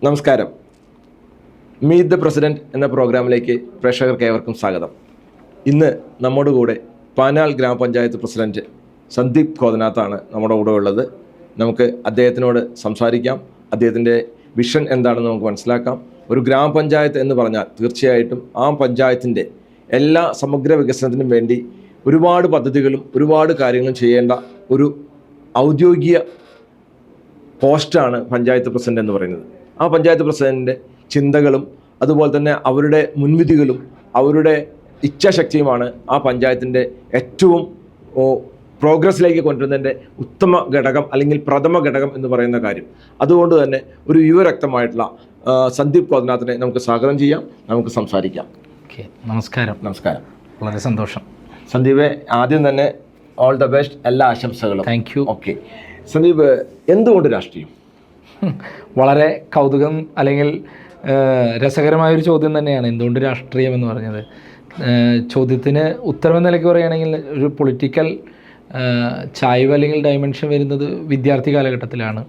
നമസ്കാരം. Meet the president എന്ന പ്രോഗ്രാമിലേക്ക് പ്രേക്ഷകർക്ക് ഏവർക്കും സ്വാഗതം. ഇന്ന് നമ്മുടെ കൂടെ പാനാൽ ഗ്രാമപഞ്ചായത്ത് പ്രസിഡന്റ് സന്ദീപ് കോതനാത്താണ് നമ്മുടെ കൂടെ ഉള്ളത്. നമുക്ക് അദ്ദേഹത്തിനോട് സംസാരിക്കാം. അദ്ദേഹത്തിൻ്റെ വിഷൻ എന്താണെന്ന് നമുക്ക് മനസ്സിലാക്കാം. ഒരു ഗ്രാമപഞ്ചായത്ത് എന്ന് പറഞ്ഞാൽ തീർച്ചയായിട്ടും ആ പഞ്ചായത്തിൻ്റെ എല്ലാ സമഗ്ര വികസനത്തിനും വേണ്ടി ഒരുപാട് പദ്ധതികളും ഒരുപാട് കാര്യങ്ങളും ചെയ്യേണ്ട ഒരു ഔദ്യോഗിക പോസ്റ്റാണ് പഞ്ചായത്ത് പ്രസിഡന്റ് എന്ന് പറയുന്നത്. ആ പഞ്ചായത്ത് പ്രസിഡന്റിൻ്റെ ചിന്തകളും അതുപോലെ തന്നെ അവരുടെ മുൻവിധികളും അവരുടെ ഇച്ഛാശക്തിയുമാണ് ആ പഞ്ചായത്തിൻ്റെ ഏറ്റവും പ്രോഗ്രസ്സിലേക്ക് കൊണ്ടുവരുന്നതിൻ്റെ ഉത്തമ ഘടകം അല്ലെങ്കിൽ പ്രഥമ ഘടകം എന്ന് പറയുന്ന കാര്യം. അതുകൊണ്ട് തന്നെ ഒരു യുവരക്തമായിട്ടുള്ള സന്ദീപ് കോതനാഥിനെ നമുക്ക് സ്വാഗതം ചെയ്യാം, നമുക്ക് സംസാരിക്കാം. ഓക്കെ, നമസ്കാരം. നമസ്കാരം, വളരെ സന്തോഷം. സന്ദീപ്, ആദ്യം തന്നെ ഓൾ ദ ബെസ്റ്റ്, എല്ലാ ആശംസകളും. Thank you. ഓക്കെ സന്ദീപ്, എന്തുകൊണ്ട് രാഷ്ട്രീയം? വളരെ കൗതുകം അല്ലെങ്കിൽ രസകരമായൊരു ചോദ്യം തന്നെയാണ് എന്തുകൊണ്ട് രാഷ്ട്രീയം എന്ന് പറഞ്ഞത്. ചോദ്യത്തിന് ഉത്തരവെന്ന നിലയ്ക്ക് പറയുകയാണെങ്കിൽ ഒരു പൊളിറ്റിക്കൽ ചായ്വ് അല്ലെങ്കിൽ ഡയമെൻഷൻ വരുന്നത് വിദ്യാർത്ഥി കാലഘട്ടത്തിലാണ്.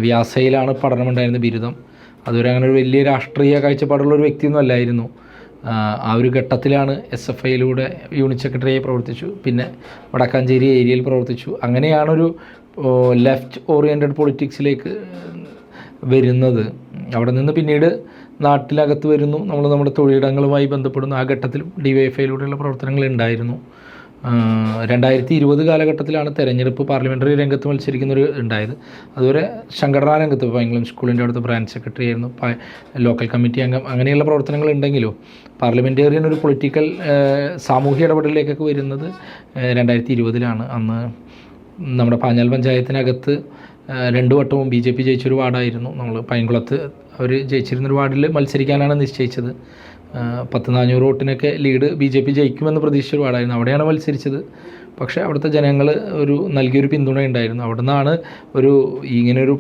വ്യാസയിലാണ് പഠനമുണ്ടായിരുന്ന ബിരുദം. അതുവരെ അങ്ങനെ ഒരു വലിയ രാഷ്ട്രീയ കാഴ്ചപ്പാടുള്ള ഒരു വ്യക്തിയൊന്നും അല്ലായിരുന്നു. ആ ഒരു ഘട്ടത്തിലാണ് SFIയിലൂടെ യൂണിറ്റ് സെക്രട്ടറിയായി പ്രവർത്തിച്ചു. പിന്നെ വടക്കാഞ്ചേരി ഏരിയയിൽ പ്രവർത്തിച്ചു. അങ്ങനെയാണൊരു ലെഫ്റ്റ് ഓറിയൻറ്റഡ് പൊളിറ്റിക്സിലേക്ക് വരുന്നത്. അവിടെ നിന്ന് പിന്നീട് നാട്ടിലകത്ത് വരുന്നു. നമ്മൾ നമ്മുടെ തൊഴിലിടങ്ങളുമായി ബന്ധപ്പെടുന്നു. ആ ഘട്ടത്തിലും DYFIയിലൂടെയുള്ള പ്രവർത്തനങ്ങൾ ഉണ്ടായിരുന്നു. 2020 കാലഘട്ടത്തിലാണ് തെരഞ്ഞെടുപ്പ് പാർലമെൻ്ററി രംഗത്ത് മത്സരിക്കുന്നൊരു ഉണ്ടായത്. അതുവരെ സംഘടനാ രംഗത്ത് പൈങ്കുളം സ്കൂളിൻ്റെ അവിടുത്തെ ബ്രാഞ്ച് സെക്രട്ടറി ആയിരുന്നു, ലോക്കൽ കമ്മിറ്റി അംഗം, അങ്ങനെയുള്ള പ്രവർത്തനങ്ങൾ ഉണ്ടെങ്കിലും പാർലമെൻറ്റേറിയൻ ഒരു പൊളിറ്റിക്കൽ സാമൂഹ്യ ഇടപെടലിലേക്കൊക്കെ വരുന്നത് 2020 അന്ന് നമ്മുടെ പാഞ്ഞാൽ പഞ്ചായത്തിനകത്ത് 2 വട്ടവും BJP ജയിച്ചൊരു വാർഡായിരുന്നു. നമ്മൾ പൈങ്കുളത്ത് അവർ ജയിച്ചിരുന്നൊരു വാർഡിൽ മത്സരിക്കാനാണ് നിശ്ചയിച്ചത്. 400 വോട്ടിനൊക്കെ ലീഡ് BJP ജയിക്കുമെന്ന് പ്രതീക്ഷിച്ചൊരു വാർഡായിരുന്നു. അവിടെയാണ് മത്സരിച്ചത്. പക്ഷേ അവിടുത്തെ ജനങ്ങൾ നൽകിയൊരു പിന്തുണ ഉണ്ടായിരുന്നു. അവിടെ നിന്നാണ് ഇങ്ങനൊരു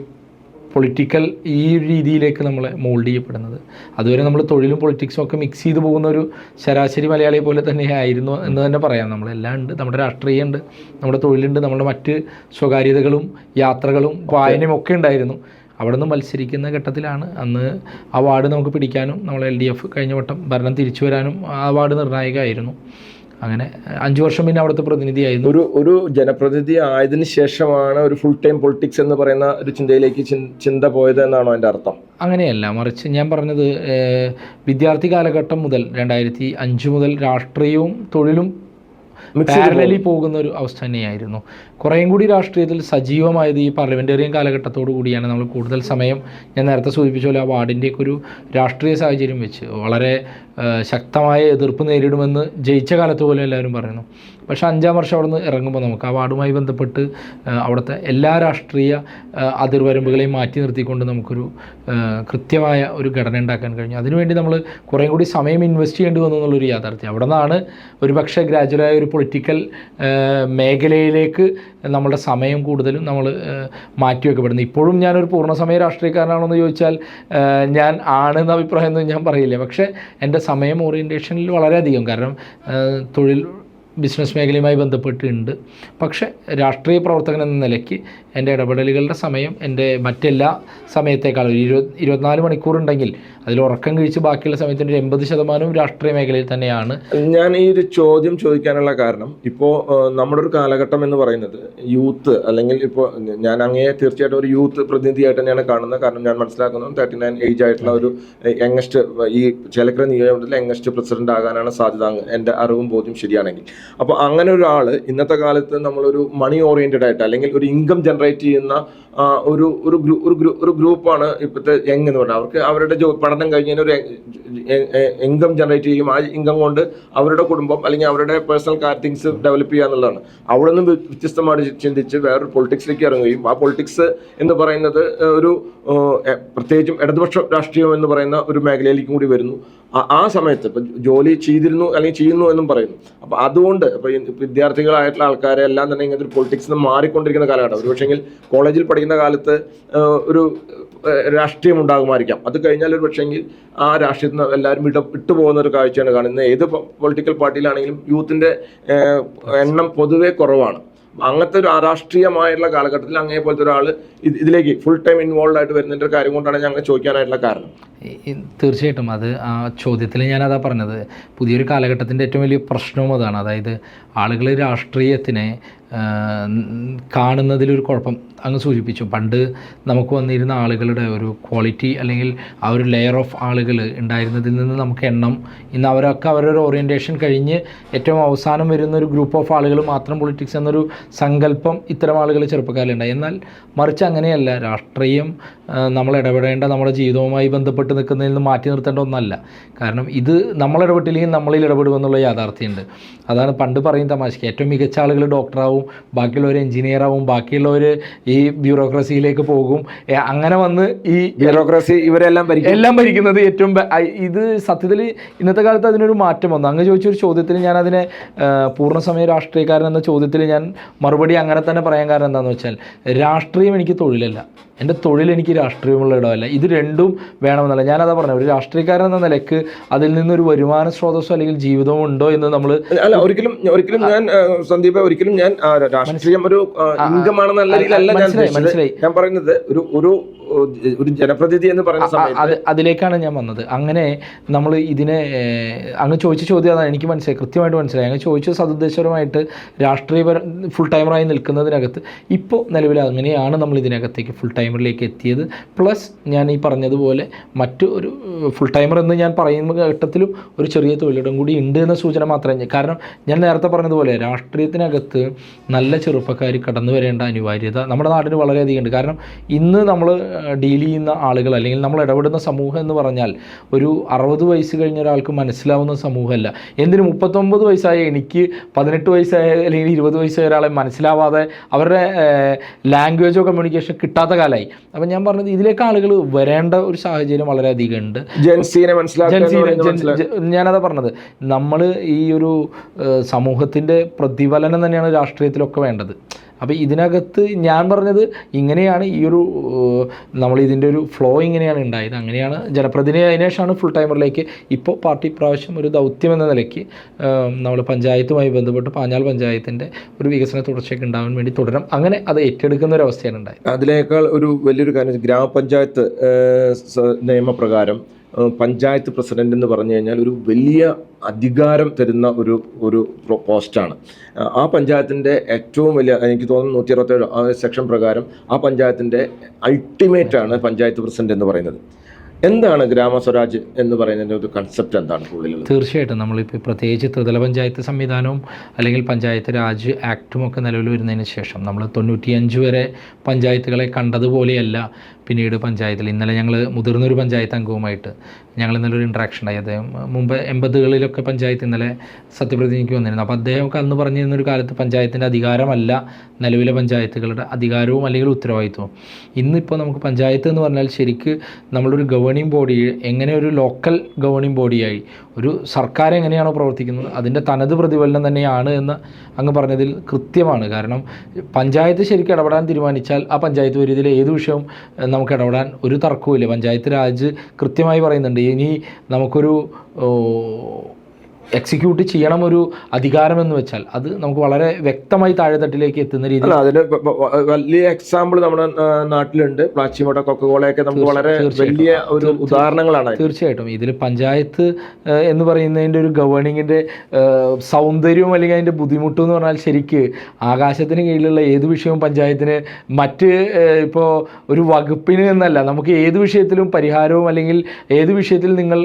പൊളിറ്റിക്കൽ ഈ രീതിയിലേക്ക് നമ്മളെ മോൾഡ് ചെയ്യപ്പെടുന്നത്. അതുവരെ നമ്മൾ തൊഴിലും പൊളിറ്റിക്സും ഒക്കെ മിക്സ് ചെയ്ത് പോകുന്ന ഒരു ശരാശരി മലയാളിയെ പോലെ തന്നെയായിരുന്നു എന്ന് തന്നെ പറയാം. നമ്മളെല്ലാം ഉണ്ട്, നമ്മുടെ രാഷ്ട്രീയമുണ്ട്, നമ്മുടെ തൊഴിലുണ്ട്, നമ്മുടെ മറ്റ് സ്വകാര്യതകളും യാത്രകളും വായനയും ഒക്കെ ഉണ്ടായിരുന്നു. അവിടെ നിന്ന് മത്സരിക്കുന്ന ഘട്ടത്തിലാണ് അന്ന് ആ വാർഡ് നമുക്ക് പിടിക്കാനും നമ്മൾ LDF കഴിഞ്ഞ വട്ടം ഭരണം തിരിച്ചു വരാനും ആ വാർഡ് നിർണായകമായിരുന്നു. അങ്ങനെ 5 വർഷം പിന്നെ അവിടുത്തെ പ്രതിനിധിയായിരുന്നു. ഒരു ജനപ്രതിനിധി ആയതിനു ശേഷമാണ് ഒരു ഫുൾ ടൈം പൊളിറ്റിക്സ് എന്ന് പറയുന്ന ഒരു ചിന്തയിലേക്ക് ചിന്ത പോയത് എന്നാണോ എൻ്റെ അർത്ഥം? അങ്ങനെയല്ല, മറിച്ച് ഞാൻ പറഞ്ഞത് വിദ്യാർത്ഥി കാലഘട്ടം മുതൽ 2005 മുതൽ രാഷ്ട്രീയവും തൊഴിലും പാരലലി പോകുന്ന ഒരു അവസ്ഥ തന്നെയായിരുന്നു. കുറേയും കൂടി രാഷ്ട്രീയത്തിൽ സജീവമായത് ഈ പാർലമെൻറ്റേറിയൻ കാലഘട്ടത്തോടു കൂടിയാണ്. നമ്മൾ കൂടുതൽ സമയം, ഞാൻ നേരത്തെ സൂചിപ്പിച്ച പോലെ, ആ വാർഡിൻ്റെയൊക്കെ ഒരു രാഷ്ട്രീയ സാഹചര്യം വെച്ച് വളരെ ശക്തമായ എതിർപ്പ് നേരിടുമെന്ന് ജയിച്ച കാലത്ത് പോലും എല്ലാവരും പറയുന്നു. പക്ഷേ 5-ാം വർഷം അവിടെ നിന്ന് ഇറങ്ങുമ്പോൾ നമുക്ക് ആ വാർഡുമായി ബന്ധപ്പെട്ട് അവിടുത്തെ എല്ലാ രാഷ്ട്രീയ അതിർവരമ്പുകളെയും മാറ്റി നിർത്തിക്കൊണ്ട് നമുക്കൊരു കൃത്യമായ ഒരു ഘടന ഉണ്ടാക്കാൻ കഴിഞ്ഞു. അതിനുവേണ്ടി നമ്മൾ കുറേയും കൂടി സമയം ഇൻവെസ്റ്റ് ചെയ്യേണ്ടി വന്നു എന്നുള്ളൊരു യാഥാർത്ഥ്യം. അവിടെ നിന്നാണ് ഒരുപക്ഷെ ഗ്രാജുവലായ ഒരു പൊളിറ്റിക്കൽ മേഖലയിലേക്ക് നമ്മളുടെ സമയം കൂടുതലും നമ്മൾ മാറ്റിവെക്കപ്പെടുന്നത്. ഇപ്പോഴും ഞാനൊരു പൂർണ്ണസമയ രാഷ്ട്രീയക്കാരനാണെന്ന് ചോദിച്ചാൽ ഞാൻ ആണെന്ന അഭിപ്രായമൊന്നും ഞാൻ പറയില്ല. പക്ഷേ എൻ്റെ സമയം ഓറിയൻറ്റേഷനിൽ വളരെയധികം, കാരണം തൊഴിൽ ബിസിനസ് മേഖലയുമായി ബന്ധപ്പെട്ടുണ്ട്. പക്ഷേ രാഷ്ട്രീയ പ്രവർത്തകൻ എന്ന നിലയ്ക്ക് എൻ്റെ ഇടപെടലുകളുടെ സമയം എൻ്റെ മറ്റെല്ലാ സമയത്തേക്കാളും 24 മണിക്കൂറുണ്ടെങ്കിൽ അതിൽ ഉറക്കം കഴിച്ച് ബാക്കിയുള്ള സമയത്തിൻ്റെ 80% രാഷ്ട്രീയ മേഖലയിൽ തന്നെയാണ്. ഞാൻ ഈ ഒരു ചോദ്യം ചോദിക്കാനുള്ള കാരണം, ഇപ്പോൾ നമ്മുടെ ഒരു കാലഘട്ടം എന്ന് പറയുന്നത് യൂത്ത്, അല്ലെങ്കിൽ ഇപ്പോൾ ഞാൻ അങ്ങേ തീർച്ചയായിട്ടും ഒരു യൂത്ത് പ്രതിനിധിയായിട്ട് തന്നെയാണ് കാണുന്നത്. കാരണം ഞാൻ മനസ്സിലാക്കുന്നത് 39 ഏജ് ആയിട്ടുള്ള ഒരു യങ്ങസ്റ്റ്, ഈ ചേലക്കര നിയോജകമണ്ഡലത്തിലെ യങ്ങസ്റ്റ് പ്രസിഡന്റ് ആകാനാണ് സാധ്യത, എൻ്റെ അറിവും ബോധ്യം ശരിയാണെങ്കിൽ. അപ്പോൾ അങ്ങനെ ഒരാൾ ഇന്നത്തെ കാലത്ത് നമ്മളൊരു മണി ഓറിയൻറ്റഡ് ആയിട്ട് അല്ലെങ്കിൽ ഒരു ഇൻകം ജനറേറ്റ് ചെയ്യുന്ന ഒരു ഗ്രൂപ്പാണ് ഇപ്പോഴത്തെ യങ് എന്ന് പറഞ്ഞാൽ. അവർക്ക് അവരുടെ പഠനം കഴിഞ്ഞതിന് ഒരു ഇൻകം ജനറേറ്റ് ചെയ്യും. ആ ഇൻകം കൊണ്ട് അവരുടെ കുടുംബം അല്ലെങ്കിൽ അവരുടെ പേഴ്സണൽ തിങ്സ് ഡെവലപ്പ് ചെയ്യുക എന്നുള്ളതാണ്. അവിടെ നിന്ന് വ്യത്യസ്തമായിട്ട് ചിന്തിച്ച് വേറൊരു പൊളിറ്റിക്സിലേക്ക് ഇറങ്ങുകയും ആ പൊളിറ്റിക്സ് എന്ന് പറയുന്നത് ഒരു പ്രത്യേകിച്ചും ഇടതുപക്ഷ രാഷ്ട്രീയം എന്ന് പറയുന്ന ഒരു മേഖലയിലേക്കും കൂടി വരുന്നു. ആ സമയത്ത് ഇപ്പം ജോലി ചെയ്തിരുന്നു അല്ലെങ്കിൽ ചെയ്യുന്നു എന്നും പറയുന്നു. അപ്പോൾ അതുകൊണ്ട് ഇപ്പോൾ വിദ്യാർത്ഥികളായിട്ടുള്ള ആൾക്കാരെ എല്ലാം തന്നെ ഇങ്ങനത്തെ ഒരു പൊളിറ്റിക്സിൽ നിന്ന് മാറിക്കൊണ്ടിരിക്കുന്ന കാലഘട്ടം. ഒരു പക്ഷേങ്കിൽ കോളേജിൽ പഠിക്കുന്ന കാലത്ത് ഒരു രാഷ്ട്രീയം ഉണ്ടാകുമായിരിക്കാം. അത് കഴിഞ്ഞാൽ ഒരു പക്ഷേങ്കിൽ ആ രാഷ്ട്രീയത്തിൽ നിന്ന് എല്ലാവരും വിട്ടുപോകുന്ന ഒരു കാഴ്ചയാണ് കാണുന്നത്. ഏത് പൊളിറ്റിക്കൽ പാർട്ടിയിലാണെങ്കിലും യൂത്തിൻ്റെ എണ്ണം പൊതുവേ കുറവാണ്. അങ്ങനത്തെ ഒരു അരാഷ്ട്രീയമായിട്ടുള്ള കാലഘട്ടത്തിൽ അങ്ങേ പോലത്തെ ഒരാൾ ഇതിലേക്ക് ഫുൾ ടൈം ഇൻവോൾവ് ആയിട്ട് വരുന്നതിൻ്റെ ഒരു കാര്യം കൊണ്ടാണ് ഞങ്ങൾ ചോദിക്കാനായിട്ടുള്ള കാരണം. തീർച്ചയായിട്ടും അത് ആ ചോദ്യത്തിൽ ഞാനതാ പറഞ്ഞത്, പുതിയൊരു കാലഘട്ടത്തിൻ്റെ ഏറ്റവും വലിയ പ്രശ്നവും അതാണ്. അതായത് ആളുകൾ രാഷ്ട്രീയത്തിനെ കാണുന്നതിലൊരു കുഴപ്പം അങ്ങ് സൂചിപ്പിച്ചു. പണ്ട് നമുക്ക് വന്നിരുന്ന ആളുകളുടെ ഒരു ക്വാളിറ്റി അല്ലെങ്കിൽ ആ ഒരു ലെയർ ഓഫ് ആളുകൾ ഉണ്ടായിരുന്നതിൽ നിന്ന് നമുക്ക് എണ്ണം ഇന്ന് അവരൊക്കെ അവരൊരു ഓറിയൻറ്റേഷൻ കഴിഞ്ഞ് ഏറ്റവും അവസാനം വരുന്ന ഒരു ഗ്രൂപ്പ് ഓഫ് ആളുകൾ മാത്രം പൊളിറ്റിക്സ് എന്നൊരു സങ്കല്പം ഇത്തരം ആളുകൾ ചെറുപ്പക്കാരുണ്ടായി. എന്നാൽ മറിച്ച് അങ്ങനെയല്ല. രാഷ്ട്രീയം നമ്മൾ ഇടപെടേണ്ട നമ്മുടെ ജീവിതവുമായി ബന്ധപ്പെട്ട് നിൽക്കുന്നതിൽ നിന്ന് മാറ്റി നിർത്തേണ്ട ഒന്നല്ല. കാരണം ഇത് നമ്മൾ ഇടപെട്ടില്ലെങ്കിൽ നമ്മളിൽ ഇടപെടുമെന്നുള്ള യാഥാർത്ഥ്യമുണ്ട്. അതാണ് പണ്ട് പറയും തമാശയ്ക്ക്, ഏറ്റവും മികച്ച ആളുകൾ ഡോക്ടറാവും, ബാക്കിയുള്ളവർ എഞ്ചിനീയറാവും, ബാക്കിയുള്ളവർ ഈ ബ്യൂറോക്രസിയിലേക്ക് പോകും. അങ്ങനെ വന്ന് ഈ ബ്യൂറോക്രസി ഇവരെല്ലാം എല്ലാം ഭരിക്കുന്നത് ഏറ്റവും ഇത് സത്യത്തിൽ ഇന്നത്തെ കാലത്ത് അതിനൊരു മാറ്റം വന്നു. അങ്ങ് ചോദിച്ചൊരു ചോദ്യത്തിന് ഞാൻ അതിനെ പൂർണ്ണസമയ രാഷ്ട്രീയക്കാരൻ എന്ന ചോദ്യത്തിൽ ഞാൻ മറുപടി അങ്ങനെ തന്നെ പറയാൻ കാരണം എന്താണെന്ന് വെച്ചാൽ, രാഷ്ട്രീയം എനിക്ക് തൊഴിലല്ല, എൻ്റെ തൊഴിൽ എനിക്ക് രാഷ്ട്രീയമുള്ള ഇടമല്ല. ഇത് രണ്ടും വേണമെന്നല്ല. ഞാനതാ പറഞ്ഞത്, ഒരു രാഷ്ട്രീയക്കാരൻ എന്ന നിലയ്ക്ക് അതിൽ നിന്നൊരു വരുമാന സ്രോതസ്സോ അല്ലെങ്കിൽ ജീവിതവും ഉണ്ടോ എന്ന് നമ്മൾ അല്ല, ഒരിക്കലും ഞാൻ സന്ദീപ് ഒരിക്കലും ഞാൻ രാഷ്ട്രീയം ഒരു ഇൻകം ആണെന്ന രീതിയിലല്ല ഞാൻ പറയുന്നത്. ഒരു ജനപ്രതിനിധി എന്ന് പറയുന്ന സമയത്ത് അതിലേക്കാണ് ഞാൻ വന്നത്. അങ്ങനെ നമ്മൾ ഇതിനെ അങ്ങ് ചോദിച്ച ചോദ്യം അതാണ്, എനിക്ക് മനസ്സിലായി, കൃത്യമായിട്ട് മനസ്സിലായി. അങ്ങ് ചോദിച്ച സതുദ്ദേശപരമായിട്ട് രാഷ്ട്രീയ ഫുൾ ടൈമറായി നിൽക്കുന്നതിനകത്ത് ഇപ്പോൾ നിലവിൽ അങ്ങനെയാണ് നമ്മൾ ഇതിനകത്തേക്ക് ഫുൾ ടൈമറിലേക്ക് എത്തിയത്. പ്ലസ് ഞാൻ ഈ പറഞ്ഞതുപോലെ മറ്റു ഒരു ഫുൾ ടൈമർ എന്ന് ഞാൻ പറയുന്ന ഘട്ടത്തിലും ഒരു ചെറിയ തൊഴിലിടം കൂടി ഉണ്ട് എന്ന സൂചന മാത്രമേ. കാരണം ഞാൻ നേരത്തെ പറഞ്ഞതുപോലെ രാഷ്ട്രീയത്തിനകത്ത് നല്ല ചെറുപ്പക്കാർ കടന്നു വരേണ്ട അനിവാര്യത നമ്മുടെ നാട്ടിൽ വളരെയധികം ഉണ്ട്. കാരണം ഇന്ന് നമ്മൾ ഡീൽ ചെയ്യുന്ന ആളുകൾ അല്ലെങ്കിൽ നമ്മൾ ഇടപെടുന്ന സമൂഹം എന്ന് പറഞ്ഞാൽ ഒരു 60 വയസ്സ് കഴിഞ്ഞ ഒരാൾക്ക് മനസ്സിലാവുന്ന സമൂഹമല്ല. എന്തിന് 39 വയസ്സായ എനിക്ക് 18 വയസ്സായ അല്ലെങ്കിൽ 20 വയസ്സായ ഒരാളെ മനസ്സിലാവാതെ അവരുടെ ലാംഗ്വേജോ കമ്മ്യൂണിക്കേഷൻ കിട്ടാത്ത കാലമായി. അപ്പം ഞാൻ പറഞ്ഞത് ഇതിലേക്ക് ആളുകൾ വരേണ്ട ഒരു സാഹചര്യം വളരെയധികം ഉണ്ട്. ഞാനതാ പറഞ്ഞത്, നമ്മൾ ഈ ഒരു സമൂഹത്തിൻ്റെ പ്രതിഫലനം തന്നെയാണ് രാഷ്ട്രീയത്തിലൊക്കെ വേണ്ടത്. അപ്പോൾ ഇതിനകത്ത് ഞാൻ പറഞ്ഞത് ഇങ്ങനെയാണ് ഈ ഒരു നമ്മൾ ഇതിൻ്റെ ഒരു ഫ്ലോ ഇങ്ങനെയാണ് ഉണ്ടായത്. അങ്ങനെയാണ് ജനപ്രതിനിധി അതിനുശേഷമാണ് ഫുൾ ടൈമറിലേക്ക് ഇപ്പോൾ പാർട്ടി പ്രാവശ്യം ഒരു ദൗത്യം എന്ന നിലയ്ക്ക് നമ്മൾ പഞ്ചായത്തുമായി ബന്ധപ്പെട്ട് പാഞ്ഞാൽ പഞ്ചായത്തിൻ്റെ ഒരു വികസന തുടർച്ചയ്ക്ക് ഉണ്ടാകാൻ വേണ്ടി തുടരണം. അങ്ങനെ അത് ഏറ്റെടുക്കുന്ന ഒരു അവസ്ഥയാണ് ഉണ്ടായത്. അതിനേക്കാൾ ഒരു വലിയൊരു കാര്യം, ഗ്രാമപഞ്ചായത്ത് നിയമപ്രകാരം പഞ്ചായത്ത് പ്രസിഡന്റ് എന്ന് പറഞ്ഞു കഴിഞ്ഞാൽ ഒരു വലിയ അധികാരം തരുന്ന ഒരു പോസ്റ്റാണ്. ആ പഞ്ചായത്തിൻ്റെ ഏറ്റവും വലിയ, എനിക്ക് തോന്നുന്നു 127 സെക്ഷൻ പ്രകാരം ആ പഞ്ചായത്തിൻ്റെ അൾട്ടിമേറ്റ് ആണ് പഞ്ചായത്ത് പ്രസിഡന്റ് എന്ന് പറയുന്നത്. എന്താണ് ഗ്രാമസ്വരാജ് എന്ന് പറയുന്നതിൻ്റെ ഒരു കൺസെപ്റ്റ് എന്താണ് ഉള്ളിലുള്ളത്? തീർച്ചയായിട്ടും നമ്മളിപ്പോൾ പ്രത്യേകിച്ച് ത്രിതല പഞ്ചായത്ത് സംവിധാനവും അല്ലെങ്കിൽ പഞ്ചായത്ത് രാജ് ആക്റ്റും ഒക്കെ നിലവിൽ വരുന്നതിന് ശേഷം നമ്മൾ 95 വരെ പഞ്ചായത്തുകളെ കണ്ടതുപോലെയല്ല പിന്നീട് പഞ്ചായത്തിൽ. ഇന്നലെ ഞങ്ങൾ മുതിർന്നൊരു പഞ്ചായത്ത് അംഗവുമായിട്ട് ഞങ്ങൾ ഇന്നലെ ഒരു ഇൻട്രാക്ഷൻ ഉണ്ടായി. അദ്ദേഹം മുമ്പ് 80കളിലൊക്കെ പഞ്ചായത്ത് ഇന്നലെ സത്യപ്രതിജ്ഞയ്ക്ക് വന്നിരുന്നു. അപ്പോൾ അദ്ദേഹമൊക്കെ അന്ന് പറഞ്ഞിരുന്നൊരു കാലത്ത് പഞ്ചായത്തിൻ്റെ അധികാരമല്ല നിലവിലെ പഞ്ചായത്തുകളുടെ അധികാരവും അല്ലെങ്കിൽ ഉത്തരവാദിത്വവും. ഇന്നിപ്പോൾ നമുക്ക് പഞ്ചായത്ത് എന്ന് പറഞ്ഞാൽ ശരിക്ക് നമ്മളൊരു ഗവേണിംഗ് ബോഡി, എങ്ങനെ ഒരു ലോക്കൽ ഗവേണിംഗ് ബോഡിയായി ഒരു സർക്കാർ എങ്ങനെയാണോ പ്രവർത്തിക്കുന്നത് അതിൻ്റെ തനത് പ്രതിഫലനം തന്നെയാണ് എന്ന് അങ്ങ് പറഞ്ഞതിൽ കൃത്യമാണ്. കാരണം പഞ്ചായത്ത് ശരിക്കും ഇടപെടാൻ തീരുമാനിച്ചാൽ ആ പഞ്ചായത്ത് പരിധിയിൽ ഏത് വിഷയവും നമുക്ക് ഇടപെടാൻ ഒരു തർക്കവുമില്ല. പഞ്ചായത്ത് രാജ് കൃത്യമായി പറയുന്നുണ്ട്, ഇനി നമുക്കൊരു എക്സിക്യൂട്ട് ചെയ്യണം ഒരു അധികാരമെന്ന് വെച്ചാൽ അത് നമുക്ക് വളരെ വ്യക്തമായി താഴെത്തട്ടിലേക്ക് എത്തുന്ന രീതിയിൽ. അതിന് വലിയ എക്സാമ്പിൾ നമ്മുടെ നാട്ടിലുണ്ട്. പ്ലാച്ചിമോട്ട, കൊക്കകോളയൊക്കെ നമുക്ക് വളരെ വലിയ ഒരു ഉദാഹരണങ്ങളാണ്. തീർച്ചയായിട്ടും ഇതിൽ പഞ്ചായത്ത് എന്ന് പറയുന്നതിൻ്റെ ഒരു ഗവേണിങ്ങിൻ്റെ സൗന്ദര്യവും അല്ലെങ്കിൽ അതിൻ്റെ ബുദ്ധിമുട്ടും എന്ന് പറഞ്ഞാൽ ശരിക്ക് ആകാശത്തിന് കീഴിലുള്ള ഏത് വിഷയവും പഞ്ചായത്തിന് മറ്റ് ഇപ്പോൾ ഒരു വകുപ്പിന് എന്നല്ല, നമുക്ക് ഏത് വിഷയത്തിലും പരിഹാരവും അല്ലെങ്കിൽ ഏത് വിഷയത്തിൽ നിങ്ങൾ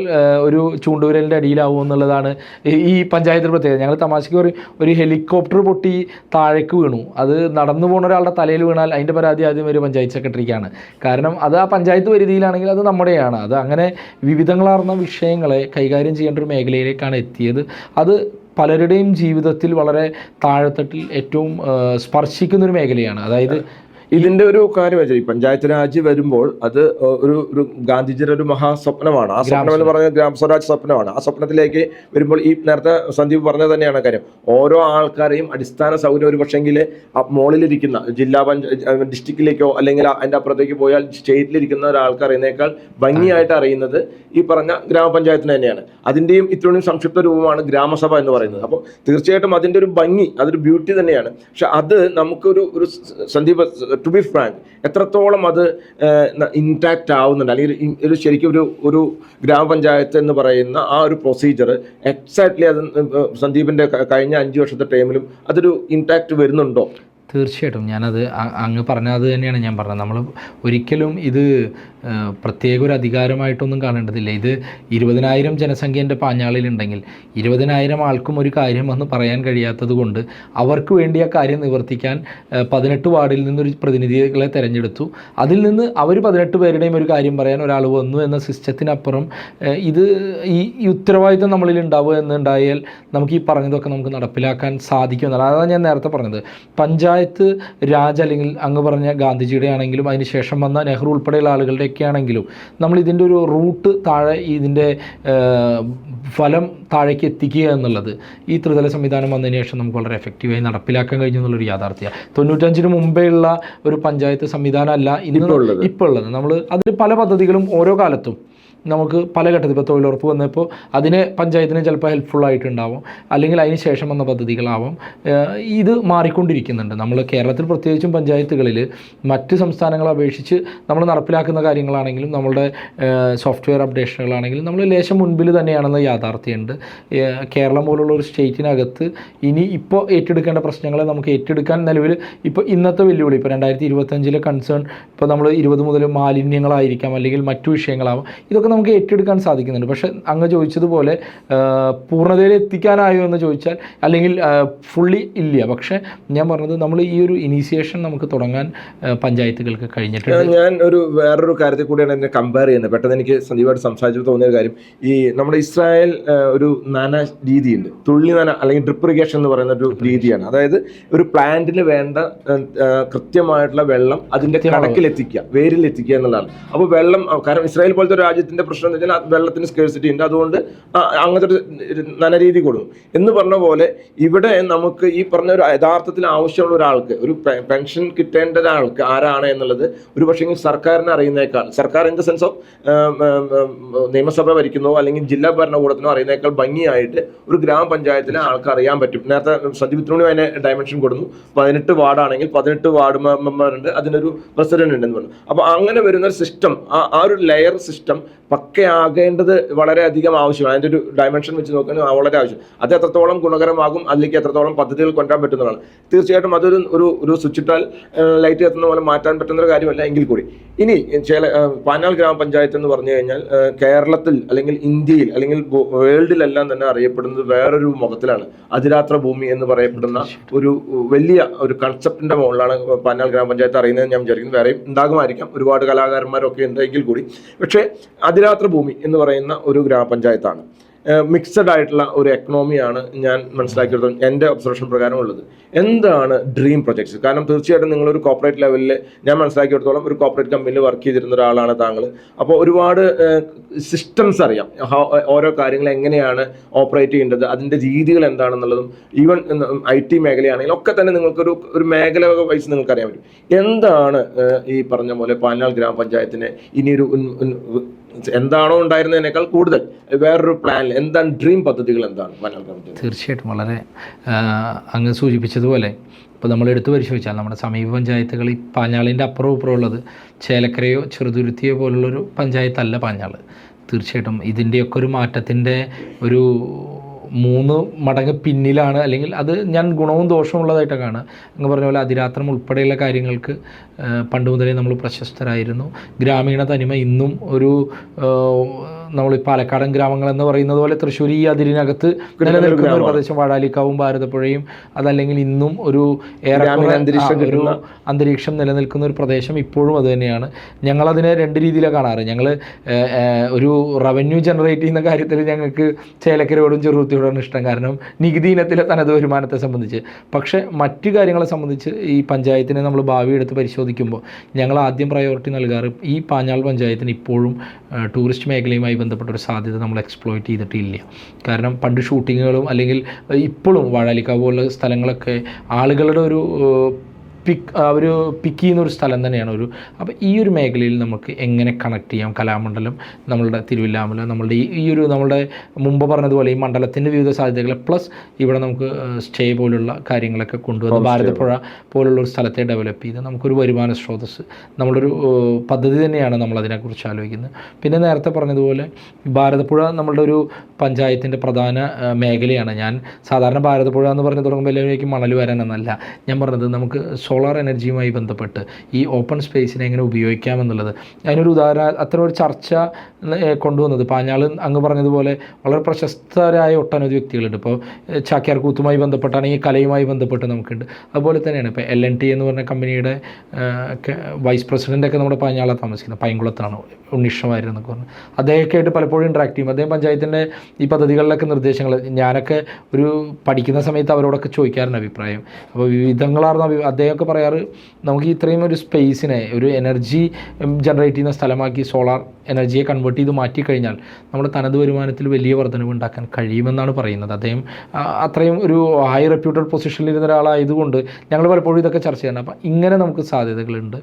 ഒരു ചൂണ്ടുവിരലിൻ്റെ അടിയിലാവും എന്നുള്ളതാണ് ഈ പഞ്ചായത്തിൽ പ്രത്യേകത. ഞങ്ങൾ തമാശയ്ക്ക് പറയും, ഒരു ഹെലികോപ്റ്റർ പൊട്ടി താഴേക്ക് വീണു, അത് നടന്നു പോകുന്ന ഒരാളുടെ തലയിൽ വീണാൽ അതിൻ്റെ പരാതി ആദ്യം ഒരു പഞ്ചായത്ത് സെക്രട്ടറിക്കാണ്. കാരണം അത് ആ പഞ്ചായത്ത് പരിധിയിലാണെങ്കിൽ അത് നമ്മുടെയാണ്. അത് അങ്ങനെ വിവിധങ്ങളാർന്ന വിഷയങ്ങളെ കൈകാര്യം ചെയ്യേണ്ട ഒരു മേഖലയിലേക്കാണ് എത്തിയത്. അത് പലരുടെയും ജീവിതത്തിൽ വളരെ താഴെത്തട്ടിൽ ഏറ്റവും സ്പർശിക്കുന്നൊരു മേഖലയാണ്. അതായത് ഇതിന്റെ ഒരു കാര്യം വെച്ചാൽ ഈ പഞ്ചായത്ത് രാജ് വരുമ്പോൾ അത് ഒരു ഗാന്ധിജിയുടെ ഒരു മഹാസ്വപ്നമാണ്. ആ സ്വപ്നം എന്ന് പറഞ്ഞാൽ ഗ്രാമസ്വരാജ് സ്വപ്നമാണ്. ആ സ്വപ്നത്തിലേക്ക് വരുമ്പോൾ ഈ നേരത്തെ സന്ദീപ് പറഞ്ഞത് തന്നെയാണ് കാര്യം. ഓരോ ആൾക്കാരെയും അടിസ്ഥാന സൗകര്യം ഒരു പക്ഷെങ്കിൽ മുകളിലിരിക്കുന്ന ജില്ലാ ഡിസ്ട്രിക്റ്റിലേക്കോ അല്ലെങ്കിൽ അതിന്റെ അപ്പുറത്തേക്ക് പോയാൽ സ്റ്റേറ്റിലിരിക്കുന്ന ഒരാൾക്ക് അറിയുന്നേക്കാൾ ഭംഗിയായിട്ട് അറിയുന്നത് ഈ പറഞ്ഞ ഗ്രാമപഞ്ചായത്തിന് തന്നെയാണ്. അതിന്റെയും ഇത്രയും സംക്ഷിപ്ത രൂപമാണ് ഗ്രാമസഭ എന്ന് പറയുന്നത്. അപ്പോൾ തീർച്ചയായിട്ടും അതിന്റെ ഒരു ഭംഗി, അതൊരു ബ്യൂട്ടി തന്നെയാണ്. പക്ഷെ അത് നമുക്കൊരു സന്ദീപ്, ടു ബി ഫ്രാങ്ക്, എത്രത്തോളം അത് ഇൻടാക്റ്റ് ആവുന്നുണ്ട്, അല്ലെങ്കിൽ ഒരു ശരിക്കും ഒരു ഗ്രാമപഞ്ചായത്ത് എന്ന് പറയുന്ന ആ ഒരു പ്രൊസീജിയർ എക്സാക്ട്ലി അത് സന്ദീപിന്റെ കഴിഞ്ഞ 5 വർഷത്തെ ടൈമിലും അതൊരു ഇൻടാക്റ്റ് വരുന്നുണ്ടോ? തീർച്ചയായിട്ടും ഞാനത് അങ്ങ് പറഞ്ഞത് തന്നെയാണ് ഞാൻ പറഞ്ഞത്. നമ്മൾ ഒരിക്കലും ഇത് പ്രത്യേക ഒരു അധികാരമായിട്ടൊന്നും കാണേണ്ടതില്ല. ഇത് 20,000 ജനസംഖ്യേൻ്റെ പാഞ്ഞാളിലുണ്ടെങ്കിൽ 20,000 ആൾക്കും ഒരു കാര്യം വന്ന് പറയാൻ കഴിയാത്തത് കൊണ്ട് അവർക്ക് വേണ്ടി ആ കാര്യം നിവർത്തിക്കാൻ 18 വാർഡിൽ നിന്നൊരു പ്രതിനിധികളെ തിരഞ്ഞെടുത്തു. അതിൽ നിന്ന് അവർ 18 പേരുടെയും ഒരു കാര്യം പറയാൻ ഒരാൾ വന്നു എന്ന സിസ്റ്റത്തിനപ്പുറം ഇത് ഈ ഉത്തരവാദിത്വം നമ്മളിൽ ഉണ്ടാവുക എന്നുണ്ടായാൽ നമുക്ക് ഈ പറഞ്ഞതൊക്കെ നമുക്ക് നടപ്പിലാക്കാൻ സാധിക്കുമെന്നല്ല. അതാണ് ഞാൻ നേരത്തെ പറഞ്ഞത്. പഞ്ചായത്ത് രാജ് അല്ലെങ്കിൽ അങ്ങ് പറഞ്ഞ ഗാന്ധിജിയുടെ ആണെങ്കിലും അതിനുശേഷം വന്ന നെഹ്റു ഉൾപ്പെടെയുള്ള ആളുകളുടെയൊക്കെ ആണെങ്കിലും നമ്മൾ ഇതിൻ്റെ ഒരു റൂട്ട് താഴെ, ഇതിൻ്റെ ഫലം താഴേക്ക് എത്തിക്കുക എന്നുള്ളത് ഈ ത്രിതല സംവിധാനം വന്നതിന് ശേഷം നമുക്ക് വളരെ എഫക്റ്റീവായി നടപ്പിലാക്കാൻ കഴിഞ്ഞു എന്നുള്ളൊരു യാഥാർത്ഥ്യമാണ്. 95-ന് മുമ്പേ ഉള്ള ഒരു പഞ്ചായത്ത് സംവിധാനം അല്ല ഇപ്പോൾ ഉള്ളത്. നമ്മൾ അതിൽ പല പദ്ധതികളും ഓരോ കാലത്തും നമുക്ക് പല ഘട്ടത്തിൽ, ഇപ്പോൾ തൊഴിലുറപ്പ് വന്നപ്പോൾ അതിന് പഞ്ചായത്തിന് ചിലപ്പോൾ ഹെൽപ്ഫുള്ളായിട്ടുണ്ടാവും, അല്ലെങ്കിൽ അതിന് ശേഷം വന്ന പദ്ധതികളാവും. ഇത് മാറിക്കൊണ്ടിരിക്കുന്നുണ്ട്. നമ്മൾ കേരളത്തിൽ പ്രത്യേകിച്ചും പഞ്ചായത്തുകളിൽ മറ്റ് സംസ്ഥാനങ്ങളെ അപേക്ഷിച്ച് നമ്മൾ നടപ്പിലാക്കുന്ന കാര്യങ്ങളാണെങ്കിലും നമ്മളുടെ സോഫ്റ്റ്വെയർ അപ്ഡേഷനുകളാണെങ്കിലും നമ്മൾ ലേശം മുൻപിൽ തന്നെയാണെന്ന് യാഥാർത്ഥ്യമുണ്ട്. കേരളം പോലുള്ള ഒരു സ്റ്റേറ്റിനകത്ത് ഇനി ഇപ്പോൾ ഏറ്റെടുക്കേണ്ട പ്രശ്നങ്ങളെ നമുക്ക് ഏറ്റെടുക്കാൻ നിലവിൽ ഇപ്പോൾ ഇന്നത്തെ വെല്ലുവിളി, ഇപ്പോൾ 2025 കൺസേൺ, ഇപ്പോൾ നമ്മൾ 20 മുതൽ മാലിന്യങ്ങളായിരിക്കാം അല്ലെങ്കിൽ മറ്റു വിഷയങ്ങളാവാം, ഇതൊക്കെ നമുക്ക് ഏറ്റെടുക്കാൻ സാധിക്കുന്നുണ്ട്. പക്ഷേ അങ്ങ് ചോദിച്ചതുപോലെ പൂർണ്ണതയിൽ എത്തിക്കാനായോ എന്ന് ചോദിച്ചാൽ, അല്ലെങ്കിൽ ഫുള്ളി ഇല്ല. പക്ഷേ ഞാൻ പറഞ്ഞത് നമ്മൾ ഈ ഒരു ഇനീഷ്യേഷൻ നമുക്ക് തുടങ്ങാൻ പഞ്ചായത്തുകൾക്ക് കഴിഞ്ഞിട്ടുണ്ട്. ഞാൻ വേറൊരു കാര്യത്തിൽ കൂടിയാണ് എന്നെ കമ്പയർ ചെയ്യുന്നത്. പെട്ടെന്ന് എനിക്ക് സന്ദീപായിട്ട് സംസാരിച്ചു തോന്നിയ കാര്യം, ഈ നമ്മുടെ ഇസ്രായേൽ ഒരു നന രീതിയുണ്ട്, തുള്ളി നന അല്ലെങ്കിൽ ഡ്രിപ്പ് ഇറിഗേഷൻ എന്ന് പറയുന്ന ഒരു രീതിയാണ്. അതായത് ഒരു പ്ലാന്റിന് വേണ്ട കൃത്യമായിട്ടുള്ള വെള്ളം അതിന്റെ കടക്കിലെത്തിക്കുക, വേരിലെത്തിക്കുക എന്നുള്ളതാണ്. അപ്പോൾ വെള്ളം, കാരണം ഇസ്രായേൽ പോലത്തെ ഒരു രാജ്യത്തിന്റെ പ്രശ്നം എന്ന് വെച്ചാൽ വെള്ളത്തിന് സ്കേഴ്സിറ്റി ഉണ്ട്, അതുകൊണ്ട് അങ്ങനത്തെ ഒരു നനരീതി കൊടുക്കും എന്ന് പറഞ്ഞ പോലെ ഇവിടെ നമുക്ക് ഈ പറഞ്ഞ ഒരു യഥാർത്ഥത്തിൽ ആവശ്യമുള്ള ഒരാൾക്ക് ഒരു പെൻഷൻ കിട്ടേണ്ട ഒരാൾക്ക് ആരാണ് എന്നുള്ളത് ഒരു പക്ഷേ സർക്കാരിനെ അറിയുന്നേക്കാൾ, സർക്കാർ ഇൻ ദ സെൻസ് ഓഫ് നിയമസഭ ഭരിക്കുന്നോ അല്ലെങ്കിൽ ജില്ലാ ഭരണകൂടത്തിനോ അറിയുന്നേക്കാൾ ഭംഗിയായിട്ട് ഒരു ഗ്രാമപഞ്ചായത്തിലെ ആൾക്ക് അറിയാൻ പറ്റും. നേരത്തെ സന്ദീപിനോട് അതിനെ ഡയമെൻഷൻ കൊടുന്നു. 18 വാർഡാണെങ്കിൽ 18 വാർഡ് മെമ്പറുണ്ട്, അതിനൊരു പ്രസിഡന്റ് ഉണ്ടെന്ന് പറഞ്ഞു. അപ്പോൾ അങ്ങനെ വരുന്ന ഒരു സിസ്റ്റം, ആ ഒരു ലെയർ സിസ്റ്റം പക്കയാകേണ്ടത് വളരെയധികം ആവശ്യമാണ്. അതിൻ്റെ ഒരു ഡയമെൻഷൻ വെച്ച് നോക്കുകയാണെങ്കിൽ വളരെ ആവശ്യം. അത് എത്രത്തോളം ഗുണകരമാകും, അതിലേക്ക് എത്രത്തോളം പദ്ധതികൾ കൊണ്ടുവരാൻ പറ്റുന്നതാണ്. തീർച്ചയായിട്ടും അതൊരു സ്വിച്ചിട്ടാൽ ലൈറ്റ് എത്തുന്ന പോലെ മാറ്റാൻ പറ്റുന്ന ഒരു കാര്യമല്ല. എങ്കിൽ കൂടി ഇനി പാഞ്ഞാൾ ഗ്രാമപഞ്ചായത്ത് എന്ന് പറഞ്ഞു കഴിഞ്ഞാൽ കേരളത്തിൽ അല്ലെങ്കിൽ ഇന്ത്യയിൽ അല്ലെങ്കിൽ വേൾഡിലെല്ലാം തന്നെ അറിയപ്പെടുന്നത് വേറൊരു മുഖത്തിലാണ്. അതിരാത്ര ഭൂമി എന്ന് പറയപ്പെടുന്ന ഒരു വലിയ ഒരു കൺസെപ്റ്റിന്റെ മുകളിലാണ് പാഞ്ഞാൾ ഗ്രാമപഞ്ചായത്ത് അറിയുന്നത് ഞാൻ വിചാരിക്കുന്നു. വേറെയും ഉണ്ടാകുമായിരിക്കാം, ഒരുപാട് കലാകാരന്മാരൊക്കെ ഉണ്ടെങ്കിൽ കൂടി. പക്ഷേ അതിരാത്ര ഭൂമി എന്ന് പറയുന്ന ഒരു ഗ്രാമപഞ്ചായത്താണ്. മിക്സഡ് ആയിട്ടുള്ള ഒരു എക്കണോമിയാണ് ഞാൻ മനസ്സിലാക്കിയെടുത്തോളം എൻ്റെ ഒബ്സർവേഷൻ പ്രകാരം ഉള്ളത്. എന്താണ് ഡ്രീം പ്രൊജക്ട്സ്? കാരണം തീർച്ചയായിട്ടും നിങ്ങളൊരു കോർപ്പറേറ്റ് ലെവലിൽ, ഞാൻ മനസ്സിലാക്കിയെടുത്തോളം ഒരു കോർപ്പറേറ്റ് കമ്പനിയിൽ വർക്ക് ചെയ്തിരുന്ന ഒരാളാണ് താങ്കൾ. അപ്പോൾ ഒരുപാട് സിസ്റ്റംസ് അറിയാം, ഓരോ കാര്യങ്ങൾ എങ്ങനെയാണ് ഓപ്പറേറ്റ് ചെയ്യേണ്ടത്, അതിൻ്റെ രീതികൾ എന്താണെന്നുള്ളതും. ഈവൻ IT മേഖലയാണെങ്കിലും ഒക്കെ തന്നെ നിങ്ങൾക്കൊരു മേഖല വൈസ് നിങ്ങൾക്ക് അറിയാൻ പറ്റും. എന്താണ് ഈ പറഞ്ഞ പോലെ പാഞ്ഞാൾ ഗ്രാമപഞ്ചായത്തിന് ഇനിയൊരു എന്താണോ ഉണ്ടായിരുന്നതിനേക്കാൾ കൂടുതൽ വേറൊരു പ്ലാനിൽ എന്താണ് ഡ്രീം പദ്ധതികൾ എന്താണ് പാഞ്ഞാൾ ഗ്രാമപഞ്ചായത്ത്? തീർച്ചയായിട്ടും വളരെ അങ്ങ് സൂചിപ്പിച്ചതുപോലെ ഇപ്പോൾ നമ്മൾ എടുത്തു പരിശോധിച്ചാൽ നമ്മുടെ സമീപ പഞ്ചായത്തുകൾ ഈ പാഞ്ഞാളിൻ്റെ അപ്പുറവും ഇപ്പുറം ഉള്ളത് ചേലക്കരയോ ചെറുതുരുത്തിയോ പോലുള്ളൊരു പഞ്ചായത്തല്ല പാഞ്ഞാൾ. തീർച്ചയായിട്ടും ഇതിൻ്റെയൊക്കെ ഒരു മാറ്റത്തിൻ്റെ ഒരു 3 മടങ്ങ് പിന്നിലാണ്. അല്ലെങ്കിൽ അത് ഞാൻ ഗുണവും ദോഷവും ഉള്ളതായിട്ടൊക്കെ കാണുക. അങ്ങ് പറഞ്ഞ പോലെ അതിരാത്രം ഉൾപ്പെടെയുള്ള കാര്യങ്ങൾക്ക് പണ്ട് മുതലേ നമ്മൾ പ്രശസ്തരായിരുന്നു. ഗ്രാമീണ തനിമ ഇന്നും ഒരു നമ്മൾ ഈ പാലക്കാടൻ ഗ്രാമങ്ങൾ എന്ന് പറയുന്നത് പോലെ തൃശ്ശൂർ ഈ അതിരിനകത്ത് നിലനിൽക്കുന്ന ഒരു പ്രദേശം, വാടാലിക്കാവും ഭാരതപ്പുഴയും, അതല്ലെങ്കിൽ ഇന്നും ഒരു ഒരു അന്തരീക്ഷം നിലനിൽക്കുന്ന ഒരു പ്രദേശം ഇപ്പോഴും അത് തന്നെയാണ്. ഞങ്ങളതിനെ 2 രീതിയിലാണ് കാണാറ്. ഞങ്ങൾ ഒരു റവന്യൂ ജനറേറ്റ് ചെയ്യുന്ന കാര്യത്തിൽ ഞങ്ങൾക്ക് ചേലക്കരയോടും ചെറുത്തിയോടും കുറച്ചുകൂടെ ഇഷ്ടം. കാരണം നികുതി ഇനത്തിലെ തനത് വരുമാനത്തെ സംബന്ധിച്ച്. പക്ഷേ മറ്റു കാര്യങ്ങളെ സംബന്ധിച്ച് ഈ പഞ്ചായത്തിനെ നമ്മൾ ഭാവി എടുത്ത് പരിശോധിക്കുമ്പോൾ ഞങ്ങൾ ആദ്യം പ്രയോറിറ്റി നൽകാറ് ഈ പാഞ്ഞാൾ പഞ്ചായത്തിന് ഇപ്പോഴും ടൂറിസ്റ്റ് മേഖലയുമായി ബന്ധപ്പെട്ടൊരു സാധ്യത നമ്മൾ എക്സ്പ്ലോയിറ്റ് ചെയ്തിട്ടില്ല. കാരണം പണ്ട് ഷൂട്ടിങ്ങുകളും അല്ലെങ്കിൽ ഇപ്പോഴും വാഴാലിക്കാവ് പോലുള്ള സ്ഥലങ്ങളൊക്കെ ആളുകളുടെ ഒരു പിക്ക് ചെയ്യുന്നൊരു സ്ഥലം തന്നെയാണ് അപ്പോൾ ഈ ഒരു മേഖലയിൽ നമുക്ക് എങ്ങനെ കണക്ട് ചെയ്യാം കലാമണ്ഡലം, നമ്മളുടെ തിരുവില്ലാമല, നമ്മളുടെ നമ്മളുടെ മുമ്പ് പറഞ്ഞതുപോലെ ഈ മണ്ഡലത്തിൻ്റെ വിവിധ സാധ്യതകൾ പ്ലസ് ഇവിടെ നമുക്ക് സ്റ്റേ പോലുള്ള കാര്യങ്ങളൊക്കെ കൊണ്ടുവന്ന് ഭാരതപ്പുഴ പോലുള്ള ഒരു സ്ഥലത്തെ ഡെവലപ്പ് ചെയ്ത് നമുക്കൊരു വരുമാന സ്രോതസ്സ് നമ്മളൊരു പദ്ധതി തന്നെയാണ് നമ്മളതിനെക്കുറിച്ച് ആലോചിക്കുന്നത്. പിന്നെ നേരത്തെ പറഞ്ഞതുപോലെ ഭാരതപ്പുഴ നമ്മളുടെ ഒരു പഞ്ചായത്തിൻ്റെ പ്രധാന മേഖലയാണ്. ഞാൻ സാധാരണ ഭാരതപ്പുഴ എന്ന് പറഞ്ഞ് തുടങ്ങുമ്പോൾ എല്ലാവരേക്കും മണൽ വരാനെന്നല്ല ഞാൻ പറഞ്ഞത്. നമുക്ക് സോളാർ എനർജിയുമായി ബന്ധപ്പെട്ട് ഈ ഓപ്പൺ സ്പേസിനെ എങ്ങനെ ഉപയോഗിക്കാമെന്നുള്ളത് അതിനൊരു അത്തരം ഒരു ചർച്ച കൊണ്ടുവന്നത് പാഞ്ഞാൾ അങ്ങ് പറഞ്ഞതുപോലെ വളരെ പ്രശസ്തരായ ഒട്ടനവധി വ്യക്തികളുണ്ട്. ഇപ്പോൾ ചാക്യാർ കൂത്തുമായി ബന്ധപ്പെട്ടാണെങ്കിൽ കലയുമായി ബന്ധപ്പെട്ട് നമുക്കുണ്ട്. അതുപോലെ തന്നെയാണ് ഇപ്പോൾ LNT എന്ന് പറഞ്ഞ കമ്പനിയുടെ വൈസ് പ്രസിഡൻ്റൊക്കെ നമ്മുടെ പാഞ്ഞാളാണ് താമസിക്കുന്നത്, പൈങ്കുളത്താണ്, ഉണ്ണിഷമാർ എന്നൊക്കെ പറഞ്ഞു. അദ്ദേഹമൊക്കെ ആയിട്ട് പലപ്പോഴും ഇൻട്രാക്ട് ചെയ്യും. അദ്ദേഹം പഞ്ചായത്തിൻ്റെ ഈ പദ്ധതികളിലൊക്കെ നിർദ്ദേശങ്ങൾ ഞാനൊക്കെ ഒരു പഠിക്കുന്ന സമയത്ത് അവരോടൊക്കെ ചോദിക്കാറുണ്ട് അഭിപ്രായം. അപ്പോൾ വിവിധങ്ങളാർന്ന അദ്ദേഹമൊക്കെ പറയാറ് നമുക്ക് ഇത്രയും ഒരു സ്പേസിനെ ഒരു എനർജി ജനറേറ്റ് ചെയ്യുന്ന സ്ഥലമാക്കി സോളാർ എനർജിയെ കൺവേർട്ട് ചെയ്ത് മാറ്റിക്കഴിഞ്ഞാൽ നമ്മുടെ തനത് വരുമാനത്തിൽ വലിയ വർധനവ് ഉണ്ടാക്കാൻ കഴിയുമെന്നാണ് പറയുന്നത്. അദ്ദേഹം അത്രയും ഒരു ഹൈ റെപ്യൂട്ടഡ് പൊസിഷനിലിരുന്ന ഒരാളായതുകൊണ്ട് ഞങ്ങൾ പലപ്പോഴും ഇതൊക്കെ ചർച്ച ചെയ്യണം. അപ്പം ഇങ്ങനെ നമുക്ക് സാധ്യതകളുണ്ട്.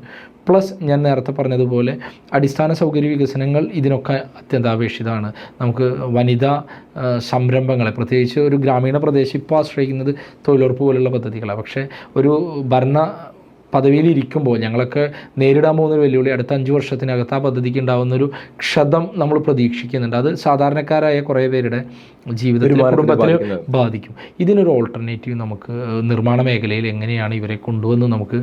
പ്ലസ് ഞാൻ നേരത്തെ പറഞ്ഞതുപോലെ അടിസ്ഥാന സൗകര്യ വികസനങ്ങൾ ഇതിനൊക്കെ അത്യന്താപേക്ഷിതമാണ്. നമുക്ക് വനിതാ സംരംഭങ്ങളെ പ്രത്യേകിച്ച് ഒരു ഗ്രാമീണ പ്രദേശം ഇപ്പോൾ ആശ്രയിക്കുന്നത് തൊഴിലുറപ്പ് പോലുള്ള പദ്ധതികളാണ്. പക്ഷേ ഒരു ഭരണ പദവിയിലിരിക്കുമ്പോൾ ഞങ്ങളൊക്കെ നേരിടാൻ പോകുന്നൊരു വെല്ലുവിളി അടുത്ത 5 വർഷത്തിനകത്ത് ആ പദ്ധതിക്ക് ഉണ്ടാകുന്നൊരു ക്ഷതം നമ്മൾ പ്രതീക്ഷിക്കുന്നുണ്ട്. അത് സാധാരണക്കാരായ കുറേ പേരുടെ ജീവിതത്തിൽ കുടുംബത്തിൽ ബാധിക്കും. ഇതിനൊരു ഓൾട്ടർനേറ്റീവ് നമുക്ക് നിർമ്മാണ മേഖലയിൽ എങ്ങനെയാണ് ഇവരെ കൊണ്ടുവന്ന് നമുക്ക്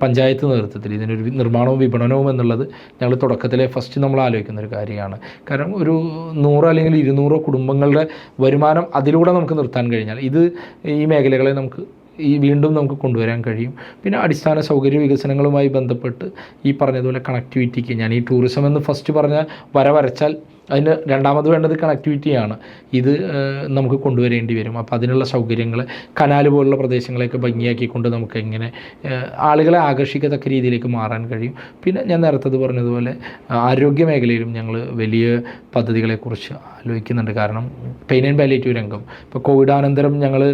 പഞ്ചായത്ത് നേതൃത്വത്തിൽ ഇതിനൊരു നിർമ്മാണവും വിപണനവും എന്നുള്ളത് ഞങ്ങൾ തുടക്കത്തിലെ ഫസ്റ്റ് നമ്മൾ ആലോചിക്കുന്ന ഒരു കാര്യമാണ്. കാരണം ഒരു 100 അല്ലെങ്കിൽ 200 കുടുംബങ്ങളുടെ വരുമാനം അതിലൂടെ നമുക്ക് നിർത്താൻ കഴിഞ്ഞാൽ ഈ മേഖലകളെ നമുക്ക് വീണ്ടും നമുക്ക് കൊണ്ടുവരാൻ കഴിയും. പിന്നെ അടിസ്ഥാന സൗകര്യ വികസനങ്ങളുമായി ബന്ധപ്പെട്ട് ഈ പറഞ്ഞതുപോലെ കണക്ടിവിറ്റിക്ക് ഞാൻ ഈ ടൂറിസം എന്ന് ഫസ്റ്റ് പറഞ്ഞ വരച്ചാൽ അതിന് രണ്ടാമത് വേണ്ടത് കണക്ടിവിറ്റിയാണ്. ഇത് നമുക്ക് കൊണ്ടുവരേണ്ടി വരും. അപ്പോൾ അതിനുള്ള സൗകര്യങ്ങൾ കനാൽ പോലുള്ള പ്രദേശങ്ങളെയൊക്കെ ഭംഗിയാക്കിക്കൊണ്ട് നമുക്ക് എങ്ങനെ ആളുകളെ ആകർഷിക്കത്തക്ക രീതിയിലേക്ക് മാറാൻ കഴിയും. പിന്നെ ഞാൻ നേരത്തെ പറഞ്ഞതുപോലെ ആരോഗ്യ മേഖലയിലും ഞങ്ങൾ വലിയ പദ്ധതികളെക്കുറിച്ച് ആലോചിക്കുന്നുണ്ട്. കാരണം പെയിൻ ആൻഡ് പാലിയേറ്റീവ് രംഗം ഇപ്പോൾ കോവിഡാനന്തരം ഞങ്ങൾ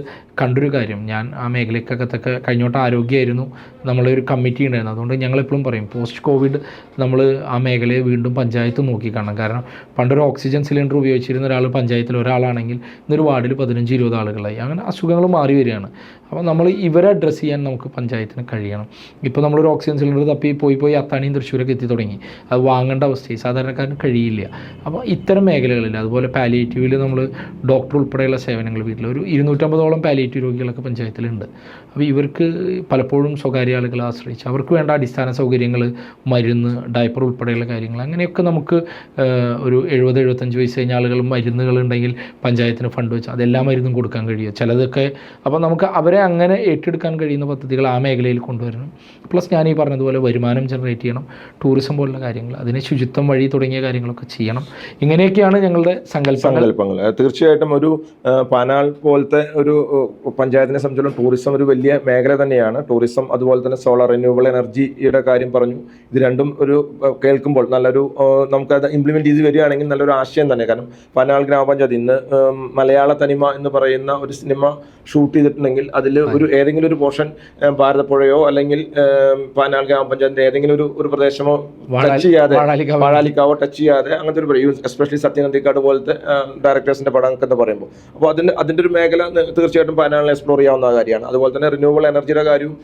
കണ്ടൊരു കാര്യം, ഞാൻ ആ മേഖലയ്ക്കകത്തൊക്കെ കഴിഞ്ഞോട്ട് ആരോഗ്യമായിരുന്നു നമ്മളെ ഒരു കമ്മിറ്റി ഉണ്ടായിരുന്നു. അതുകൊണ്ട് ഞങ്ങളെപ്പോഴും പറയും പോസ്റ്റ് കോവിഡ് നമ്മൾ ആ മേഖലയെ വീണ്ടും പഞ്ചായത്ത് നോക്കിക്കാണണം. കാരണം പണ്ടൊരു ഓക്സിജൻ സിലിണ്ടർ ഉപയോഗിച്ചിരുന്ന ഒരാൾ പഞ്ചായത്തിൽ ഒരാളാണെങ്കിൽ ഇന്നൊരു വാർഡിൽ 15-20 ആളുകളായി. അങ്ങനെ അസുഖങ്ങൾ മാറി വരികയാണ്. അപ്പോൾ നമ്മൾ ഇവരെ അഡ്രസ്സ് ചെയ്യാൻ നമുക്ക് പഞ്ചായത്തിന് കഴിയണം. ഇപ്പോൾ നമ്മളൊരു ഓക്സിജൻ സിലിണ്ടർ തപ്പി പോയി അത്താണിയും തൃശ്ശൂരൊക്കെ എത്തി തുടങ്ങി. അത് വാങ്ങേണ്ട അവസ്ഥയിൽ സാധാരണക്കാരന് കഴിയില്ല. അപ്പോൾ ഇത്തരം മേഖലകളിൽ അതുപോലെ പാലിയേറ്റീവിൽ നമ്മൾ ഡോക്ടർ ഉൾപ്പെടെയുള്ള സേവനങ്ങൾ വീട്ടിൽ ഒരു 250ഓളം പാലിയേറ്റീവ് രോഗികളൊക്കെ പഞ്ചായത്തിലുണ്ട്. അപ്പോൾ ഇവർക്ക് പലപ്പോഴും സ്വകാര്യ ആളുകളെ ആശ്രയിച്ച് അവർക്ക് വേണ്ട അടിസ്ഥാന സൗകര്യങ്ങൾ, മരുന്ന്, ഡയപ്പർ ഉൾപ്പെടെയുള്ള കാര്യങ്ങൾ അങ്ങനെയൊക്കെ നമുക്ക് ഒരു 70-75 വയസ്സ് കഴിഞ്ഞ ആളുകൾ മരുന്നുകളുണ്ടെങ്കിൽ പഞ്ചായത്തിന് ഫണ്ട് വെച്ച് അതെല്ലാ മരുന്നും കൊടുക്കാൻ കഴിയും ചിലതൊക്കെ. അപ്പോൾ നമുക്ക് അവരെ അങ്ങനെ ഏറ്റെടുക്കാൻ കഴിയുന്ന പദ്ധതികൾ ആ മേഖലയിൽ കൊണ്ടുവരണം. പ്ലസ് ഞാൻ ഈ പറഞ്ഞതുപോലെ വരുമാനം ജനറേറ്റ് ചെയ്യണം, ടൂറിസം പോലുള്ള കാര്യങ്ങൾ, അതിന് ശുചിത്വം വഴി തുടങ്ങിയ കാര്യങ്ങളൊക്കെ ചെയ്യണം. ഇങ്ങനെയൊക്കെയാണ് ഞങ്ങളുടെ സങ്കല്പങ്ങൾ. തീർച്ചയായിട്ടും ഒരു പാനാൾ പോലത്തെ ഒരു പഞ്ചായത്തിനെ സംബന്ധിച്ചിടത്തോളം ടൂറിസം ഒരു വലിയ മേഖല തന്നെയാണ്. ടൂറിസം അതുപോലെ തന്നെ സോളാർ റിന്യൂവബിൾ എനർജിയുടെ കാര്യം പറഞ്ഞു. ഇത് രണ്ടും ഒരു കേൾക്കുമ്പോൾ നല്ലൊരു നമുക്കത് ഇംപ്ലിമെൻറ്റ് ചെയ്ത് വരികയാണെങ്കിൽ നല്ലൊരു ആശയം തന്നെ. കാരണം പാനാൾ ഗ്രാമപഞ്ചായത്ത് ഇന്ന് മലയാള തനിമ എന്ന് പറയുന്ന ഒരു സിനിമ ഷൂട്ട് ചെയ്തിട്ടുണ്ടെങ്കിൽ അതിൽ ഏതെങ്കിലും ഒരു പോർഷൻ ഭാരതപ്പുഴയോ അല്ലെങ്കിൽ പാനാൾ ഗ്രാമപഞ്ചായത്തിന്റെ ഏതെങ്കിലും ഒരു പ്രദേശമോ ടച്ച് ചെയ്യാതെ, വാഴാലിക്കാവോ ടച്ച് ചെയ്യാതെ അങ്ങനത്തെ ഒരു എസ്പെഷ്യലി സത്യനന്ദിക്കാട് പോലത്തെ ഡയറക്ടേഴ്സിന്റെ പടം എന്ന് പറയുമ്പോൾ അപ്പോൾ അതിന്റെ ഒരു മേഖല തീർച്ചയായിട്ടും പാനാളിനെ എക്സ്പ്ലോർ ചെയ്യാവുന്ന കാര്യമാണ്. അതുപോലെ തന്നെ റിന്യൂവബിൾ എനർജിയുടെ കാര്യവും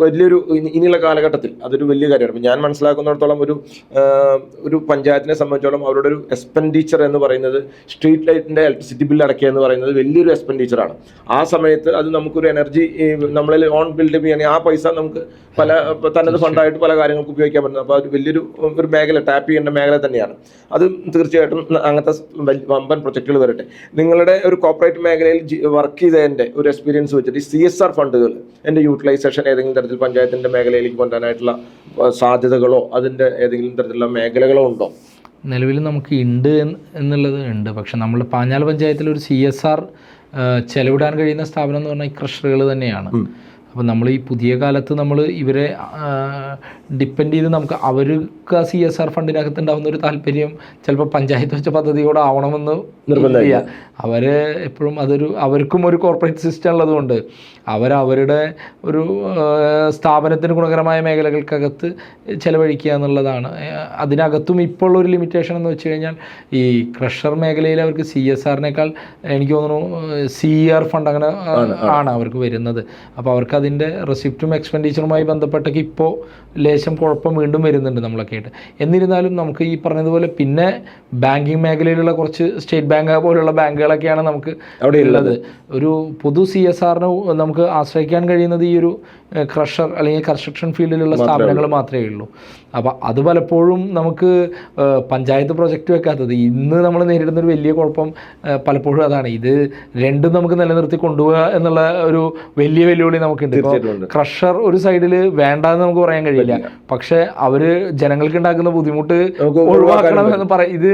വലിയൊരു ഇനിയുള്ള കാലഘട്ടത്തിൽ അതൊരു വലിയ കാര്യമാണ്. ഞാൻ മനസ്സിലാക്കുന്നിടത്തോളം ഒരു പഞ്ചായത്തിനെ സംബന്ധിച്ചോളം അവരുടെ ഒരു എക്സ്പെൻഡിച്ചർ എന്ന് പറയുന്നത് സ്ട്രീറ്റ് ലൈറ്റിന്റെ ഇലക്ട്രിസിറ്റി ബില്ല് അടയ്ക്കുക എന്ന് പറയുന്നത് വലിയൊരു എക്സ്പെൻഡിച്ചറാണ്. ആ സമയത്ത് അത് നമുക്കൊരു എനർജി നമ്മളിൽ ഓൺ ബിൽഡ് ചെയ്യുകയാണെങ്കിൽ ആ പൈസ നമുക്ക് തനത് ഫണ്ടായിട്ട് പല കാര്യങ്ങൾക്ക് ഉപയോഗിക്കാൻ പറ്റുന്നത്. അപ്പോൾ അത് വലിയൊരു മേഖല ടാപ്പ് ചെയ്യേണ്ട മേഖല തന്നെയാണ്. അത് തീർച്ചയായിട്ടും അങ്ങനത്തെ വമ്പൻ പ്രൊജക്റ്റുകൾ വരട്ടെ. നിങ്ങളുടെ ഒരു കോർപ്പറേറ്റ് മേഖലയിൽ വർക്ക് ചെയ്തതിൻ്റെ ഒരു എക്സ്പീരിയൻസ് വെച്ചിട്ട് CSR ഫണ്ടുകൾ എൻ്റെ യൂട്ടിലൈസേഷൻ ഏതെങ്കിലും തരത്തിൽ പഞ്ചായത്തിൻ്റെ മേഖലയിലേക്ക് കൊണ്ടുവരാനായിട്ടുള്ള സാധ്യതകളോ അതിൻ്റെ ഏതെങ്കിലും തരത്തിലുള്ള മേഖലകളോ ഉണ്ടോ? നിലവിൽ നമുക്ക് ഉണ്ട് എന്നുള്ളത് ഉണ്ട്. പക്ഷെ നമ്മൾ പാഞ്ഞാൽ പഞ്ചായത്തിലൊരു CSR ചെലവിടാൻ കഴിയുന്ന സ്ഥാപനം എന്ന് പറഞ്ഞാൽ ഈ ക്രഷറുകൾ തന്നെയാണ്. അപ്പോൾ നമ്മൾ ഈ പുതിയ കാലത്ത് നമ്മൾ ഇവരെ ഡിപ്പെൻഡ് ചെയ്ത് നമുക്ക് അവർക്ക് ആ CSR ഫണ്ടിനകത്ത് ഉണ്ടാകുന്ന ഒരു താല്പര്യം ചിലപ്പോൾ പഞ്ചായത്ത് വെച്ച പദ്ധതിയോടെ ആവണമെന്ന് നിർബന്ധമില്ല. അവർ എപ്പോഴും അവർക്കും ഒരു കോർപ്പറേറ്റ് സിസ്റ്റം ഉള്ളതുകൊണ്ട് അവരുടെ ഒരു സ്ഥാപനത്തിന് ഗുണകരമായ മേഖലകൾക്കകത്ത് ചിലവഴിക്കുക എന്നുള്ളതാണ്. അതിനകത്തും ഇപ്പോൾ ഉള്ളൊരു ലിമിറ്റേഷൻ എന്ന് വെച്ച് കഴിഞ്ഞാൽ ഈ ക്രഷർ മേഖലയിൽ അവർക്ക് CSRനേക്കാൾ എനിക്ക് തോന്നുന്നു CR ഫണ്ട് അങ്ങനെ ആണ് അവർക്ക് വരുന്നത്. അപ്പോൾ അവർക്ക് അതിൻ്റെ റെസിപ്റ്റും എക്സ്പെൻഡിച്ചറുമായി ബന്ധപ്പെട്ടൊക്കെ ഇപ്പോൾ ലേശം കുഴപ്പം വീണ്ടും വരുന്നുണ്ട് നമ്മളൊക്കെ ആയിട്ട്. എന്നിരുന്നാലും നമുക്ക് ഈ പറഞ്ഞതുപോലെ പിന്നെ ബാങ്കിങ് മേഖലയിലുള്ള കുറച്ച് സ്റ്റേറ്റ് ബാങ്ക് പോലുള്ള ബാങ്കുകളൊക്കെയാണ് നമുക്ക് അവിടെ ഉള്ളത്. ഒരു പൊതു CSRന് നമുക്ക് ആശ്രയിക്കാൻ കഴിയുന്നത് ഈ ഒരു ക്രഷർ അല്ലെങ്കിൽ കൺസ്ട്രക്ഷൻ ഫീൽഡിലുള്ള സ്ഥാപനങ്ങൾ മാത്രമേ ഉള്ളൂ. അപ്പോൾ അത് പലപ്പോഴും നമുക്ക് പഞ്ചായത്ത് പ്രൊജക്റ്റ് വെക്കാത്തത് ഇന്ന് നമ്മൾ നേരിടുന്നൊരു വലിയ കുഴപ്പം പലപ്പോഴും അതാണ്. ഇത് രണ്ടും നമുക്ക് നിലനിർത്തി കൊണ്ടുപോകുക എന്നുള്ള ഒരു വലിയ വെല്ലുവിളി നമുക്കുണ്ട്. ഇപ്പോൾ ക്രഷർ ഒരു സൈഡിൽ വേണ്ടാന്ന് നമുക്ക് പറയാൻ കഴിയില്ല, പക്ഷെ അവർ ജനങ്ങൾക്ക് ഉണ്ടാക്കുന്ന ബുദ്ധിമുട്ട് ഒഴിവാക്കണം എന്ന് പറയും. ഇത്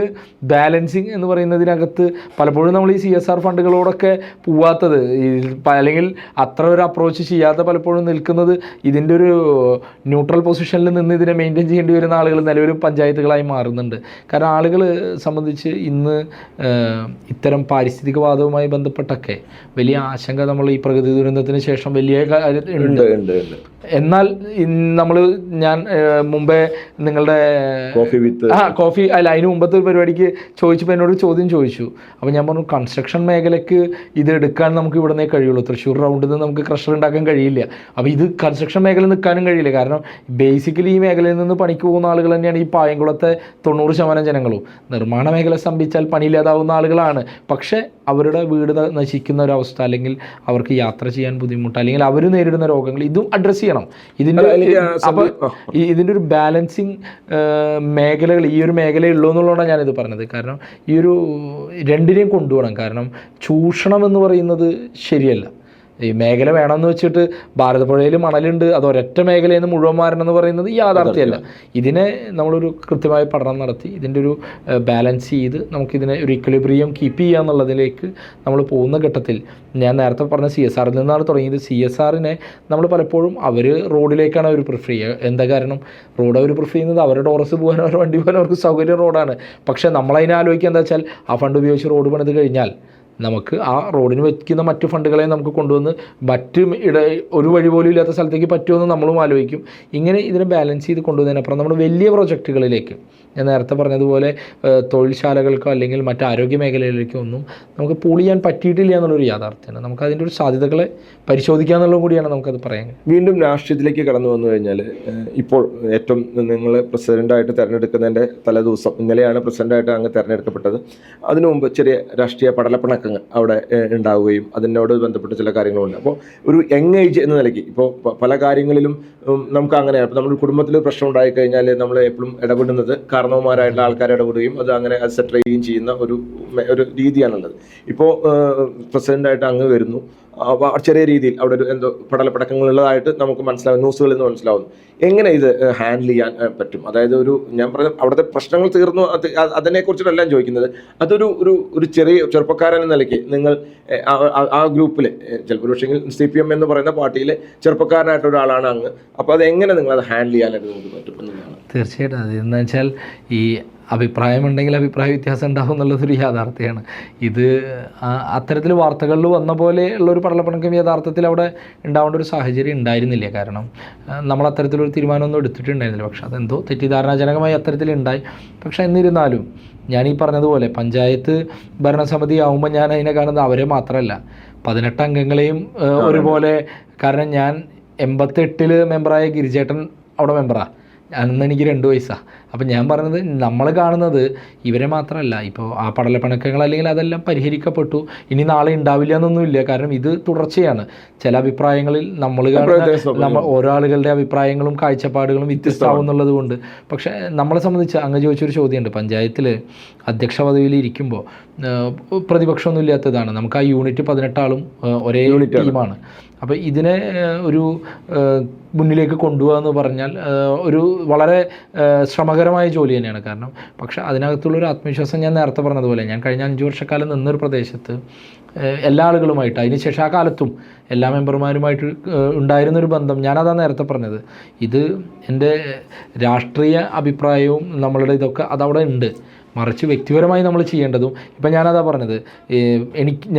ബാലൻസിങ് എന്ന് പറയുന്നതിനകത്ത് പലപ്പോഴും നമ്മൾ ഈ CSR ഫണ്ടുകളോടൊക്കെ പോവാത്തത് അല്ലെങ്കിൽ അത്ര ഒരു അപ്രോച്ച് ചെയ്യാത്ത പലപ്പോഴും നിൽക്കുന്നത് ഇതിൻ്റെ ഒരു ന്യൂട്രൽ പൊസിഷനിൽ നിന്ന് ഇതിനെ മെയിൻറ്റെയിൻ ചെയ്യേണ്ടി വരുന്ന ആളുകൾ നിലവിലും പഞ്ചായത്തുകളായി മാറുന്നുണ്ട്. കാരണം ആളുകൾ സംബന്ധിച്ച് ഇന്ന് ഇത്തരം പാരിസ്ഥിതികവാദവുമായി ബന്ധപ്പെട്ടൊക്കെ വലിയ ആശങ്ക നമ്മൾ ഈ പ്രകൃതി ദുരന്തത്തിന് ശേഷം വലിയ ഉണ്ട്. എന്നാൽ ഞാൻ മുമ്പേ നിങ്ങളുടെ കോഫി അതിന് മുമ്പത്തെ ഒരു പരിപാടിക്ക് ചോദിച്ചപ്പോൾ എന്നോട് ചോദ്യം ചോദിച്ചു. അപ്പോൾ ഞാൻ പറഞ്ഞു കൺസ്ട്രക്ഷൻ മേഖലയ്ക്ക് ഇത് എടുക്കാൻ നമുക്ക് ഇവിടെ നിന്നേ കഴിയുള്ളൂ. തൃശ്ശൂർ റൗണ്ടിൽ നിന്ന് നമുക്ക് ക്രഷർ ഉണ്ടാക്കാൻ കഴിയില്ല. അപ്പോൾ ഇത് കൺസ്ട്രക്ഷൻ മേഖല നിൽക്കാനും കഴിയില്ല. കാരണം ബേസിക്കലി ഈ മേഖലയിൽ നിന്ന് പണിക്ക് പോകുന്ന ആളുകൾ തന്നെയാണ് ഈ പായംകുളത്തെ 90% ജനങ്ങളും. നിർമ്മാണ മേഖല സ്തംഭിച്ചാൽ പണിയില്ലാതാവുന്ന ആളുകളാണ്. പക്ഷേ അവരുടെ വീട് നശിക്കുന്ന ഒരവസ്ഥ, അല്ലെങ്കിൽ അവർക്ക് യാത്ര ചെയ്യാൻ ബുദ്ധിമുട്ട്, അല്ലെങ്കിൽ അവർ നേരിടുന്ന രോഗങ്ങൾ, ഇതും അഡ്രസ്സ് ചെയ്യണം. ഇതിൻ്റെ ഒരു ബാലൻസിങ് മേഖലകൾ ഈ ഒരു മേഖലയുള്ളൂ എന്നുള്ളതാണ് ഞാനിത് പറഞ്ഞത്. കാരണം ഈ ഒരു രണ്ടിനെയും കൊണ്ടുപോകണം. കാരണം ചൂഷണം എന്ന് പറയുന്നത് ശരിയല്ല. ഈ മേഖല വേണമെന്ന് വെച്ചിട്ട് ഭാരതപ്പുഴയിൽ മണലുണ്ട്, അത് ഒരൊറ്റ മേഖലയിൽ നിന്ന് മുഴുവൻ മാറണമെന്ന് പറയുന്നത് യാഥാർത്ഥ്യമല്ല. ഇതിനെ നമ്മളൊരു കൃത്യമായ പഠനം നടത്തി ഇതിൻ്റെ ഒരു ബാലൻസ് ചെയ്ത് നമുക്കിതിനെ ഒരു ഇക്വിലിബ്രിയം കീപ്പ് ചെയ്യുക എന്നുള്ളതിലേക്ക് നമ്മൾ പോകുന്ന ഘട്ടത്തിൽ ഞാൻ നേരത്തെ പറഞ്ഞ CSRൽ നിന്നാണ് തുടങ്ങിയത്. CSRനെ നമ്മൾ പലപ്പോഴും അവർ റോഡിലേക്കാണ് അവർ പ്രിഫർ ചെയ്യുക. എന്താ കാരണം? റോഡ് അവർ പ്രിഫർ ചെയ്യുന്നത് അവരുടെ ടോറസ് പോകാനോ അവരുടെ വണ്ടി പോകാനോ അവർക്ക് സൗകര്യം റോഡാണ്. പക്ഷേ നമ്മളതിനെ ആലോചിക്കുക എന്താ വെച്ചാൽ ആ ഫണ്ട് ഉപയോഗിച്ച് റോഡ് പണിത് കഴിഞ്ഞാൽ നമുക്ക് ആ റോഡിന് വയ്ക്കുന്ന മറ്റു ഫണ്ടുകളെ നമുക്ക് കൊണ്ടുവന്ന് ഒരു വഴി പോലും ഇല്ലാത്ത സ്ഥലത്തേക്ക് പറ്റുമെന്ന് നമ്മളും ആലോചിക്കും. ഇങ്ങനെ ഇതിനെ ബാലൻസ് ചെയ്ത് കൊണ്ടുവന്നതിനപ്പുറം നമ്മൾ വലിയ പ്രൊജക്റ്റുകളിലേക്ക്, ഞാൻ നേരത്തെ പറഞ്ഞതുപോലെ തൊഴിൽശാലകൾക്കോ അല്ലെങ്കിൽ മറ്റ് ആരോഗ്യ മേഖലയിലേക്കോ ഒന്നും നമുക്ക് പൂൾ ചെയ്യാൻ പറ്റിയിട്ടില്ല എന്നുള്ളൊരു യാഥാർത്ഥ്യമാണ്. നമുക്ക് അതിൻ്റെ ഒരു സാധ്യതകളെ പരിശോധിക്കുക എന്നുള്ളത് കൂടിയാണ് നമുക്കത് പറയാൻ. വീണ്ടും രാഷ്ട്രീയത്തിലേക്ക് കടന്നു വന്നു കഴിഞ്ഞാൽ ഇപ്പോൾ ഏറ്റവും നിങ്ങൾ പ്രസിഡൻ്റായിട്ട് തിരഞ്ഞെടുക്കുന്നതിൻ്റെ തലേദിവസം ഇന്നലെയാണ് പ്രസിഡൻ്റായിട്ട് അങ്ങ് തിരഞ്ഞെടുക്കപ്പെട്ടത്. അതിനു മുമ്പ് ചെറിയ രാഷ്ട്രീയ പടലപ്പിണക്കങ്ങൾ അവിടെ ഉണ്ടാവുകയും അതിനോട് ബന്ധപ്പെട്ട ചില കാര്യങ്ങളുണ്ട്. അപ്പോൾ ഒരു യങ് ഏജ് എന്ന നിലയ്ക്ക് ഇപ്പോൾ പല കാര്യങ്ങളിലും നമുക്ക് അങ്ങനെയാണ്. ഇപ്പോൾ നമ്മൾ കുടുംബത്തിൽ പ്രശ്നം ഉണ്ടായിക്കഴിഞ്ഞാൽ നമ്മൾ എപ്പോഴും ഇടപെടുന്നത് കാരണവന്മാരായിട്ടുള്ള ആൾക്കാർ ഇടപെടുകയും അത് അങ്ങനെ അത് സെറ്റിൽ ചെയ്യുകയും ചെയ്യുന്ന ഒരു രീതിയാണുള്ളത്. ഇപ്പോൾ പ്രസിഡൻ്റായിട്ട് അങ്ങ് വരുന്നു, ചെറിയ രീതിയിൽ അവിടെ ഒരു എന്തോ പടലപ്പടക്കങ്ങളുള്ളതായിട്ട് നമുക്ക് മനസ്സിലാവും, ന്യൂസുകളിൽ നിന്ന് മനസ്സിലാവുന്നു. എങ്ങനെ ഇത് ഹാൻഡിൽ ചെയ്യാൻ പറ്റും? അതായത് ഞാൻ പറഞ്ഞ അവിടുത്തെ പ്രശ്നങ്ങൾ തീർന്നു അതിനെക്കുറിച്ചിട്ടല്ല ചോദിക്കുന്നത്. അതൊരു ഒരു ചെറുപ്പക്കാരൻ എന്ന നിലയ്ക്ക് നിങ്ങൾ ആ ഗ്രൂപ്പിൽ ചിലപ്പോൾ പക്ഷേ CPM എന്ന് പറയുന്ന പാർട്ടിയിലെ ചെറുപ്പക്കാരനായിട്ട് ഒരാളാണ് അങ്ങ്. അപ്പോൾ അതെങ്ങനെ നിങ്ങളത് ഹാൻഡിൽ ചെയ്യാനായിട്ട് നിങ്ങൾക്ക് പറ്റും എന്നുള്ളതാണ്. തീർച്ചയായിട്ടും അതെന്ന് വെച്ചാൽ ഈ അഭിപ്രായമുണ്ടെങ്കിൽ അഭിപ്രായ വ്യത്യാസം ഉണ്ടാകും എന്നുള്ളതൊരു യാഥാർത്ഥ്യമാണ്. ഇത് അത്തരത്തിൽ വാർത്തകളിൽ വന്ന പോലെ ഉള്ളൊരു പടലപ്പിണക്കം യഥാർത്ഥത്തിൽ അവിടെ ഉണ്ടാവേണ്ട ഒരു സാഹചര്യം ഉണ്ടായിരുന്നില്ല. കാരണം നമ്മൾ അത്തരത്തിലൊരു തീരുമാനമൊന്നും എടുത്തിട്ടുണ്ടായിരുന്നില്ല. പക്ഷെ അതെന്തോ തെറ്റിദ്ധാരണാജനകമായി അത്തരത്തിലുണ്ടായി. പക്ഷേ എന്നിരുന്നാലും ഞാൻ ഈ പറഞ്ഞതുപോലെ പഞ്ചായത്ത് ഭരണസമിതി ആകുമ്പോൾ ഞാൻ അതിനെ കാണുന്നത് അവരെ മാത്രമല്ല 18 അംഗങ്ങളെയും ഒരുപോലെ. കാരണം ഞാൻ 88 മെമ്പറായ ഗിരിജേട്ടൻ അവിടെ മെമ്പറാണ്, അന്ന് എനിക്ക് 2 വയസ്സാണ്. അപ്പം ഞാൻ പറഞ്ഞത് നമ്മൾ കാണുന്നത് ഇവരെ മാത്രമല്ല. ഇപ്പോൾ ആ പടലപ്പിണക്കങ്ങൾ അല്ലെങ്കിൽ അതെല്ലാം പരിഹരിക്കപ്പെട്ടു, ഇനി നാളെ ഉണ്ടാവില്ല എന്നൊന്നുമില്ല. കാരണം ഇത് തുടർച്ചയാണ്. ചില അഭിപ്രായങ്ങളിൽ ഓരോ ആളുകളുടെ അഭിപ്രായങ്ങളും കാഴ്ചപ്പാടുകളും വ്യത്യസ്തമാവുന്നുള്ളത് കൊണ്ട്. പക്ഷേ നമ്മളെ സംബന്ധിച്ച് അങ്ങ് ചോദിച്ചൊരു ചോദ്യമുണ്ട്. പഞ്ചായത്തിൽ അധ്യക്ഷ പദവിയിൽ ഇരിക്കുമ്പോൾ പ്രതിപക്ഷമൊന്നും ഇല്ലാത്തതാണ്. നമുക്ക് ആ യൂണിറ്റ് 18 ആളും ഒരേ ടീമാണ്. അപ്പോൾ ഇതിനെ ഒരു മുന്നിലേക്ക് കൊണ്ടുപോകുക എന്ന് പറഞ്ഞാൽ ഒരു വളരെ ശ്രമകരമായ രസകരമായ ജോലി തന്നെയാണ്. കാരണം പക്ഷേ അതിനകത്തുള്ളൊരു ആത്മവിശ്വാസം ഞാൻ നേരത്തെ പറഞ്ഞതുപോലെ, ഞാൻ കഴിഞ്ഞ 5 വർഷക്കാലം നിന്നൊരു പ്രദേശത്ത് എല്ലാ ആളുകളുമായിട്ട്, അതിനുശേഷം ആ കാലത്തും എല്ലാ മെമ്പർമാരുമായിട്ട് ഉണ്ടായിരുന്നൊരു ബന്ധം, ഞാനതാണ് നേരത്തെ പറഞ്ഞത്. ഇത് എൻ്റെ രാഷ്ട്രീയ അഭിപ്രായവും നമ്മളുടെ ഇതൊക്കെ അതവിടെ ഉണ്ട്. മറിച്ച് വ്യക്തിപരമായി നമ്മൾ ചെയ്യേണ്ടതും, ഇപ്പം ഞാനതാ പറഞ്ഞത്,